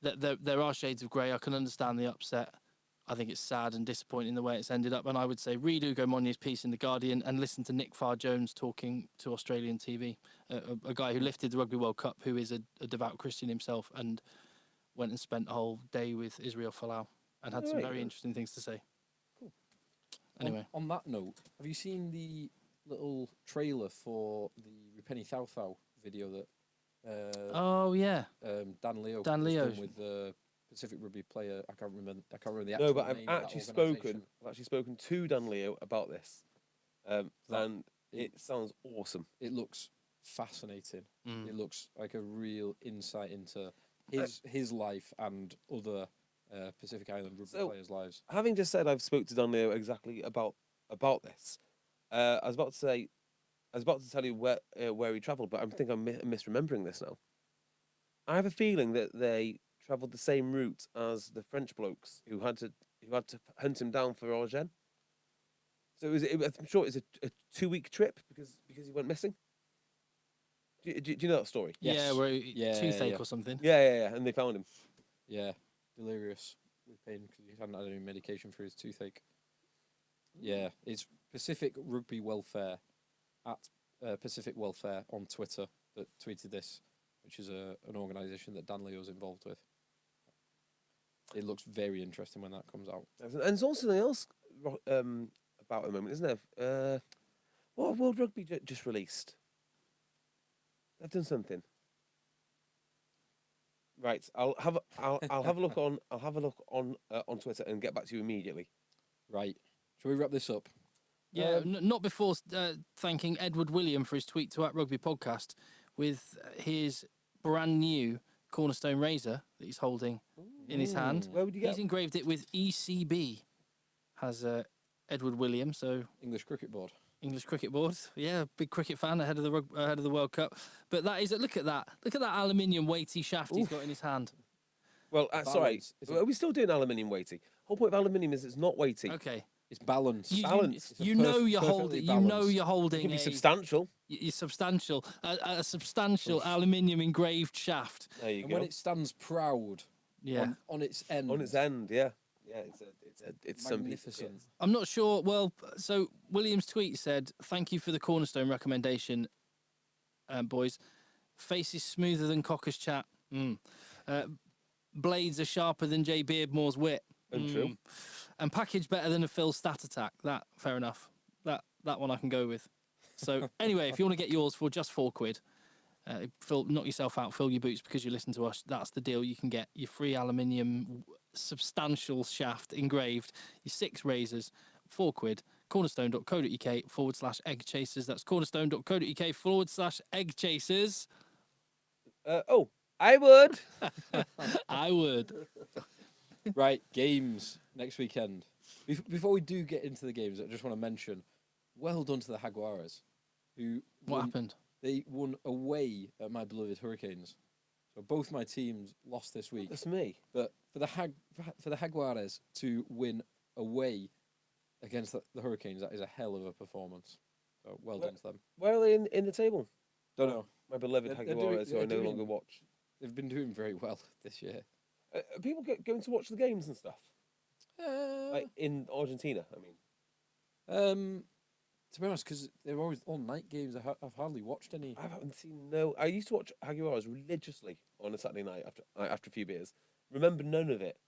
there are shades of grey. I can understand the upset. I think it's sad and disappointing the way it's ended up. And I would say read Ugo Monye's piece in The Guardian and listen to Nick Farr-Jones talking to Australian TV, a guy who lifted the Rugby World Cup, who is a devout Christian himself, and went and spent a whole day with Israel Folau and had some very interesting things to say. Cool. Anyway. On that note, have you seen the little trailer for the Penny Thou Thou video that Dan Leo done with the Pacific Rugby player? I can't remember the actual No, but name I've actually spoken to Dan Leo about this, and it sounds awesome. It looks fascinating. It looks like a real insight into his life and other Pacific Island rugby players' lives. Having just said I've spoke to Dan Leo exactly about this, I was about to tell you where he travelled, but I think I'm misremembering this now. I have a feeling that they travelled the same route as the French blokes who had to hunt him down for Orgen. So I'm sure it's a 2-week trip because he went missing. Do you know that story? Yes. Yeah, toothache or something. Yeah, and they found him. Yeah, delirious with pain because he hadn't had any medication for his toothache. Yeah, it's Pacific Rugby Welfare at Pacific Welfare on Twitter that tweeted this, which is an organisation that Dan Leo's involved with. It looks very interesting when that comes out. And there's also something else about the moment, isn't there? What World Rugby just released? They've done something. Right, I'll have a look on Twitter and get back to you immediately. Right, shall we wrap this up? Yeah, not before thanking Edward William for his tweet to @Rugby Podcast with his brand new Cornerstone razor that he's holding in his hand. Where would you get? He's engraved it with ECB. Has Edward William, so English Cricket Board. English Cricket Board, yeah, big cricket fan ahead of the World Cup. But that is look at that aluminium weighty shaft he's got in his hand. Well, sorry, are we still doing aluminium weighty? Whole point of aluminium is it's not weighty. Okay. It's balanced. You know you're holding. It can be substantial. You're substantial. A substantial aluminium engraved shaft. There you and go. When it stands proud. Yeah. On its end. On its end, yeah. Yeah, it's magnificent. I'm not sure. Well, so William's tweet said, "Thank you for the Cornerstone recommendation. boys. Face is smoother than Cocker's chat. Blades are sharper than Jay Beardmore's wit. Untrue. And package better than a Phil stat attack. That, fair enough. That one I can go with. So anyway, if you want to get yours for just £4, knock yourself out, fill your boots because you listen to us. That's the deal. You can get your free aluminium substantial shaft engraved, your 6 razors, £4. cornerstone.co.uk/Eggchasers. That's cornerstone.co.uk/Eggchasers. I would. I would. Right, games next weekend. Before we do get into the games, I just want to mention, well done to the Jaguares, who What happened? They won away at my beloved Hurricanes. So both my teams lost this week. That's me. But for the Jaguares to win away against the Hurricanes, that is a hell of a performance. So well done to them. Where are they in the table? Don't know. My beloved Jaguares, who I no longer watch. They've been doing very well this year. Are people going to watch the games and stuff? Like in Argentina, I mean. To be honest, because they're always all night games. I've hardly watched any. I haven't seen no. I used to watch Jaguares religiously on a Saturday night after a few beers. Remember none of it,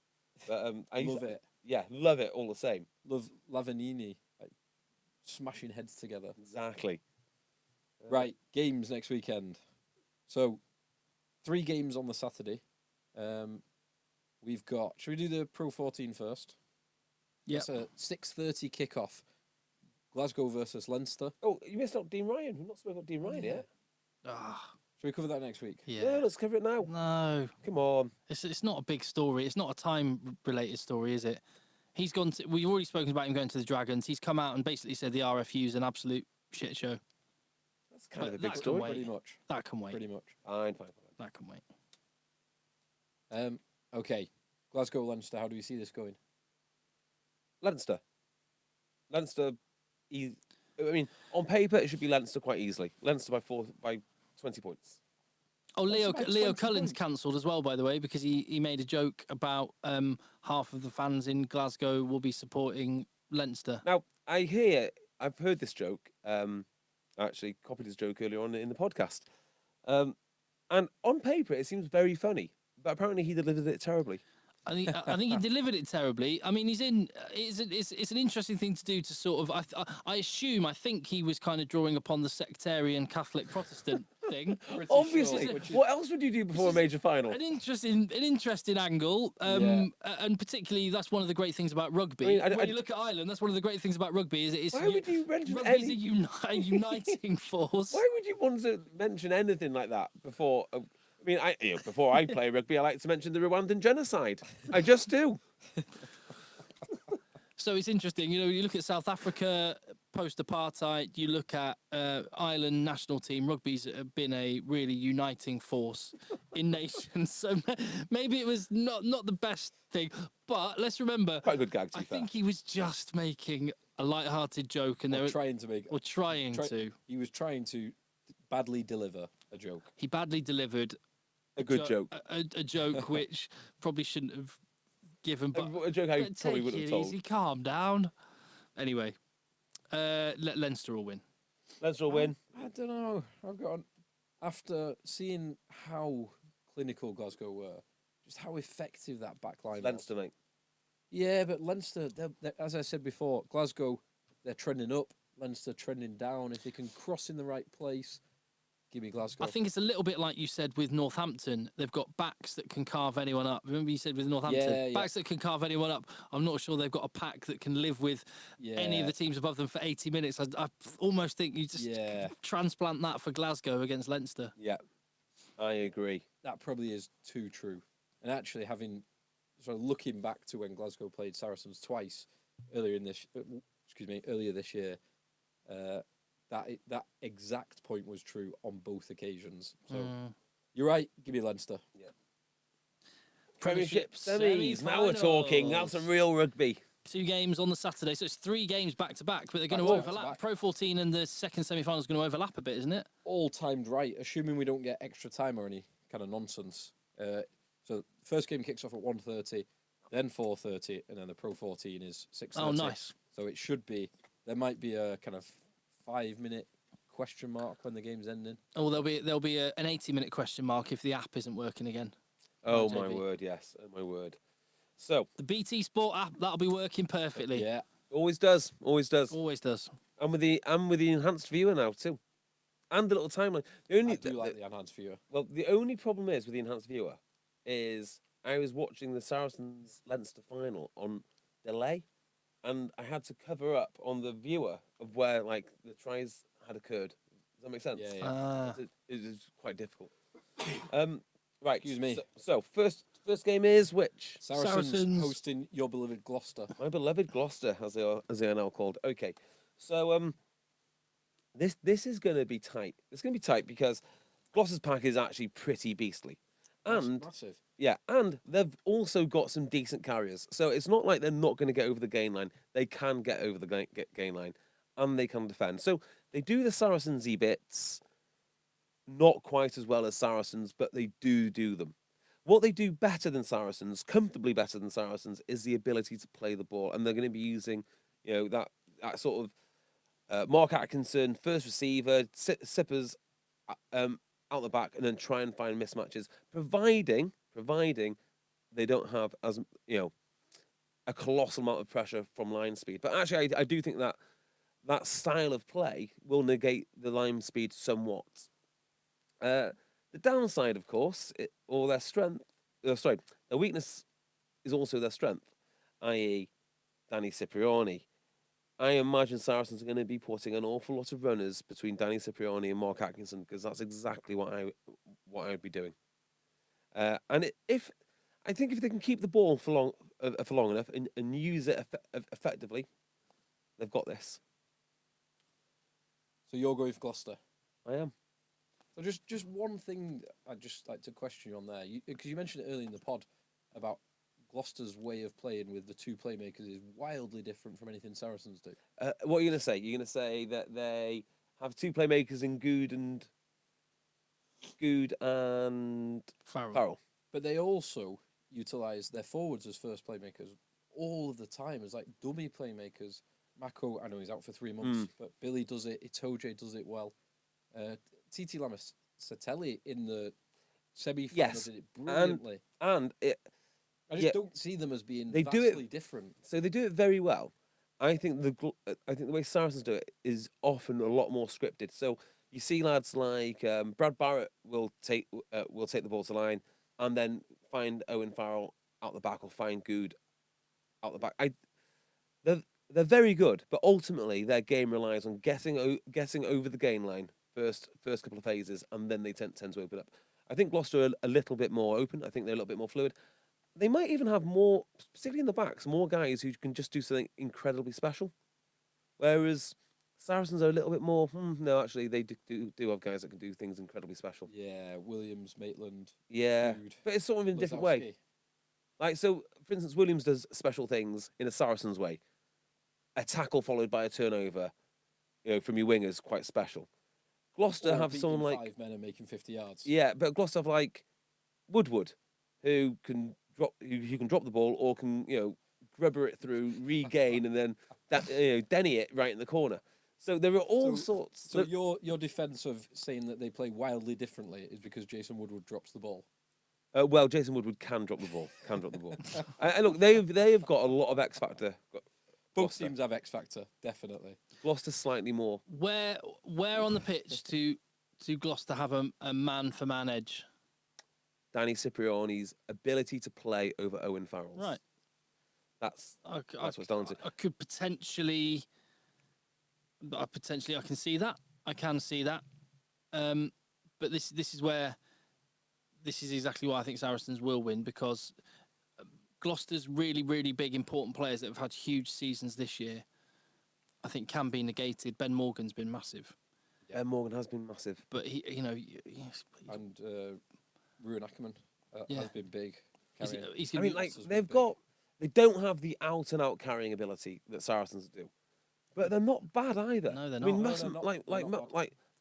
but I love it. Yeah, love it all the same. Love Lavanini, like smashing heads together. Exactly. Right, games next weekend. So, 3 games on the Saturday. We've got. Should we do the Pro 14 first? Yeah. It's a 6:30 kickoff. Glasgow versus Leinster. Oh, you missed out Dean Ryan. We've not spoken about Dean Ryan yet. Should we cover that next week? Yeah, let's cover it now. No. Come on. It's not a big story. It's not a time-related story, is it? He's gone to... We've already spoken about him going to the Dragons. He's come out and basically said the RFU's an absolute shit show. That's kind of a That big can story. wait. Pretty much. That can wait. Pretty much. Fine. That can wait. Okay. Glasgow, Leinster. How do we see this going? Leinster. I mean, on paper, it should be Leinster quite easily. Leinster by 20 points. Oh, Leo about 20 Cullen's points? cancelled as well, by the way, because he made a joke about half of the fans in Glasgow will be supporting Leinster. Now, I've heard this joke. I actually copied his joke earlier on in the podcast. And on paper, it seems very funny, but apparently he delivered it terribly. I think he delivered it terribly. I mean, it's an interesting thing to do to sort of. I think he was kind of drawing upon the sectarian Catholic Protestant thing. Obviously, sure. what else would you do before a major final? An interesting angle, and particularly that's one of the great things about rugby. I mean, when you look at Ireland, that's one of the great things about rugby. Is Why would you mention rugby's a uniting force. Why would you want to mention anything like that before? I mean, before I play rugby, I like to mention the Rwandan genocide. I just do. So it's interesting. You know, you look at South Africa post-apartheid. You look at Ireland national team. Rugby's been a really uniting force in nations. So maybe it was not the best thing. But let's remember, Quite a good gag. I think he was just making a light-hearted joke, and they were trying to make. Or trying to. He was trying to badly deliver a joke. He badly delivered a good joke. A joke which probably shouldn't have given. But A joke I but probably take wouldn't it have told. easy, calm down. Anyway, Leinster will win. Leinster will win. I don't know. After seeing how clinical Glasgow were, just how effective that back line Leinster, was. mate. Yeah, but Leinster, they're, as I said before, Glasgow, they're trending up. Leinster trending down. If they can cross in the right place, give me Glasgow. I think it's a little bit like you said with Northampton. They've got backs that can carve anyone up. Remember you said with Northampton? Backs that can carve anyone up. I'm not sure they've got a pack that can live with any of the teams above them for 80 minutes. I almost think you just transplant that for Glasgow against Leinster. Yeah, I agree. That probably is too true. And actually looking back to when Glasgow played Saracens twice earlier this year, that exact point was true on both occasions. So you're right. Give me Leinster. Yeah. Premiership semis. Now we're Semi-finals. talking. That's some real rugby. 2 games on the Saturday, so it's 3 games back to back, but they're going to overlap. Pro 14 and the second semi-final is going to overlap a bit, isn't it? All timed right, assuming we don't get extra time or any kind of nonsense. So first game kicks off at 1:30, then 4:30, and then the Pro 14 is 6:30. Oh, nice. So it should be. There might be a kind of 5-minute question mark when the game's ending. Oh, there'll be an 80-minute question mark if the app isn't working again. Oh, JB. my word, yes. Oh, my word. So, The BT Sport app, that'll be working perfectly. Yeah. always does. Always does. Always does. And with the enhanced viewer now, too. And the little timeline. The only, I do like the enhanced viewer. Well, the only problem is with the enhanced viewer is I was watching the Saracens Leinster final on delay, and I had to cover up on the viewer of where like the tries had occurred. Does that make sense? Yeah, yeah. Ah. It is quite difficult. Right. Excuse me. So first game is which? Saracens hosting your beloved Gloucester. My beloved Gloucester, as they are now called. Okay, so this is going to be tight. It's going to be tight because Gloucester's pack is actually pretty beastly, and Massive. yeah, and they've also got some decent carriers. So it's not like they're not going to get over the gain line. They can get over the gain line, and they can defend. So they do the Saracens-y bits, not quite as well as Saracens, but they do them. What they do better than Saracens, comfortably better than Saracens, is the ability to play the ball, and they're going to be using, that sort of Mark Atkinson, first receiver, sippers out the back, and then try and find mismatches, providing they don't have as a colossal amount of pressure from line speed. But actually, I do think that style of play will negate the line speed somewhat. The downside, of course, their strength, their weakness is also their strength, i.e., Danny Cipriani. I imagine Saracens are going to be putting an awful lot of runners between Danny Cipriani and Mark Atkinson because that's exactly what I would be doing. And if they can keep the ball for long enough and use it effectively, they've got this. So you're going for Gloucester. I am. So just one thing I'd just like to question you on there, because you mentioned it earlier in the pod about Gloucester's way of playing with the two playmakers is wildly different from anything Saracens do. What are you going to say? You're going to say that they have two playmakers in Good and Farrell. But they also utilise their forwards as first playmakers all of the time as like dummy playmakers. Mako, I know he's out for 3 months, but Billy does it. Itoje does it well. Titi Lamasatelli in the semi-final did it brilliantly. And I just don't see them as being they vastly do it different. So they do it very well. I think the way Saracens do it is often a lot more scripted. So you see lads like Brad Barrett will take the ball to line and then find Owen Farrell out the back or find Good out the back. They're very good, but ultimately their game relies on getting over the gain line first couple of phases, and then they tend to open up. I think Gloucester are a little bit more open. I think they're a little bit more fluid. They might even have more, particularly in the backs, more guys who can just do something incredibly special. Whereas Saracens are a little bit more, no, actually, they do have guys that can do things incredibly special. Yeah, Williams, Maitland. Yeah, Good. but it's sort of in a different way. Like, so, for instance, Williams does special things in a Saracens way. A tackle followed by a turnover, from your wingers, quite special. Gloucester have someone like 5 men and making 50 yards. Yeah, but Gloucester have like Woodward, who can drop the ball or can grubber it through, regain, and then denny it right in the corner. So there are all sorts. So your defence of saying that they play wildly differently is because Jason Woodward drops the ball. Well, Jason Woodward can drop the ball. And look, they have got a lot of X factor. Both teams have X factor, definitely. Gloucester slightly more. Where on the pitch to Gloucester have a man for man edge? Danny Cipriani's ability to play over Owen Farrell's. Right. That's what it's down to. I could potentially. I can see that. I can see that. But this is where. This is exactly why I think Saracens will win, because Gloucester's really, really big, important players that have had huge seasons this year, I think can be negated. Ben Morgan's been massive. Ben Morgan has been massive. But And Ruan Ackerman has been big. They don't have the out and out carrying ability that Saracens do, but they're not bad either. No, they're I mean, not. like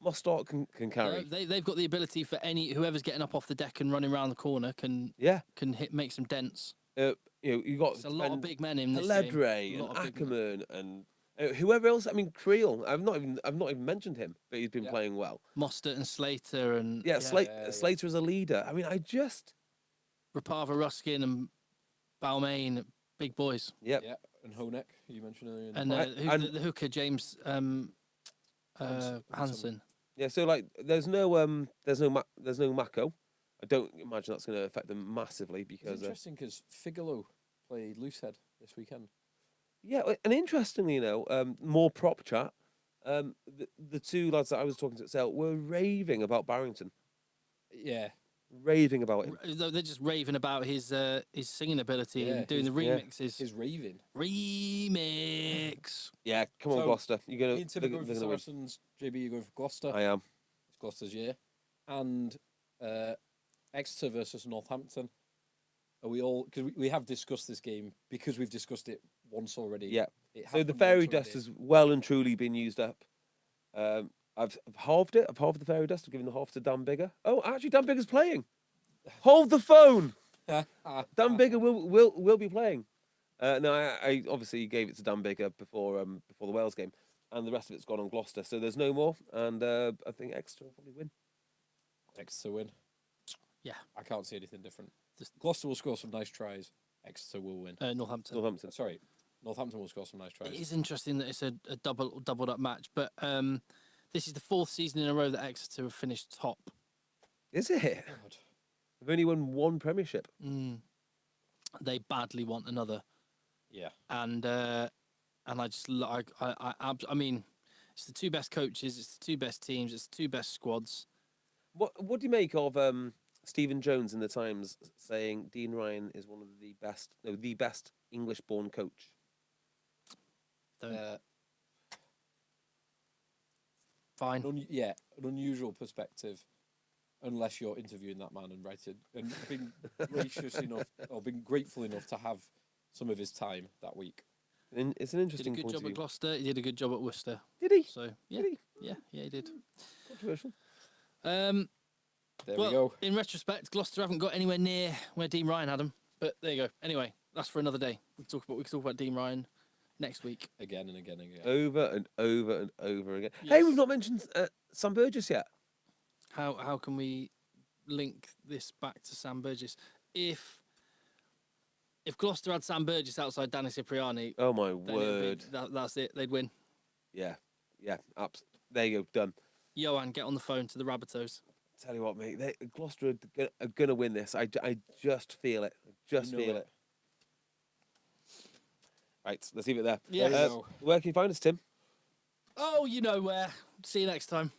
Mostart can carry. They've got the ability for whoever's getting up off the deck and running around the corner can make some dents. You got a lot of big men in this Ledre game. and Ackerman and Whoever else, I mean, Creel. I've not even mentioned him, but he's been playing well. Mostert and Slater and Slater as a leader. I mean, Rapava, Ruskin and Balmain, big boys. Yep. Yeah, and Honeck, you mentioned earlier. And the hooker, James Hansen. Yeah, so like, there's no Mako. I don't imagine that's going to affect them massively because it's interesting because Figalo played Loosehead this weekend. Yeah, and interestingly, more prop chat. The two lads that I was talking to at Sale were raving about Barrington. Yeah, raving about him. They're just raving about his singing ability and doing the remixes. His raving remix. Yeah, come on, Gloucester. You're gonna. They're going for Saracens. JB, you're going for Gloucester. I am. It's Gloucester's year, and Exeter versus Northampton. Are we all? Because we have discussed this game because we've discussed it once already. Yeah. So the fairy dust has well and truly been used up. I've halved it. I've halved the fairy dust. I've given the half to Dan Bigger. Oh, actually, Dan Bigger's playing. Hold the phone. Dan Bigger will be playing. No, I obviously gave it to Dan Bigger before the Wales game, and the rest of it's gone on Gloucester. So there's no more, and I think Exeter will probably win. Exeter win. Yeah, I can't see anything different. Gloucester will score some nice tries. Exeter will win. Northampton. Sorry, Northampton will score some nice tries. It is interesting that it's a doubled up match, but this is the fourth season in a row that Exeter have finished top. Is it? God. They've only won one Premiership. They badly want another. Yeah. And I just I mean, it's the two best coaches, it's the two best teams, it's the two best squads. What do you make of Stephen Jones in the Times saying Dean Ryan is one of the best English-born coach? Fine. An unusual perspective, unless you're interviewing that man and writing and being gracious enough or being grateful enough to have some of his time that week. It's an interesting. Did a good job at Gloucester. He did a good job at Worcester. Did he? So yeah, he did. Controversial. There we go. In retrospect, Gloucester haven't got anywhere near where Dean Ryan had them, but there you go. Anyway, that's for another day. We can talk about Dean Ryan next week. Again and again and again. Over and over and over again. Yes. Hey, we've not mentioned Sam Burgess yet. How can we link this back to Sam Burgess? If Gloucester had Sam Burgess outside Danny Cipriani, oh my word, that's it. They'd win. Yeah, there you go, done. Johan, get on the phone to the Rabbitohs. Tell you what, mate, Gloucester are gonna win this. I just feel it. Feel it. Right, let's leave it there. Yeah. Where can you find us, Tim? Oh, you know where. See you next time.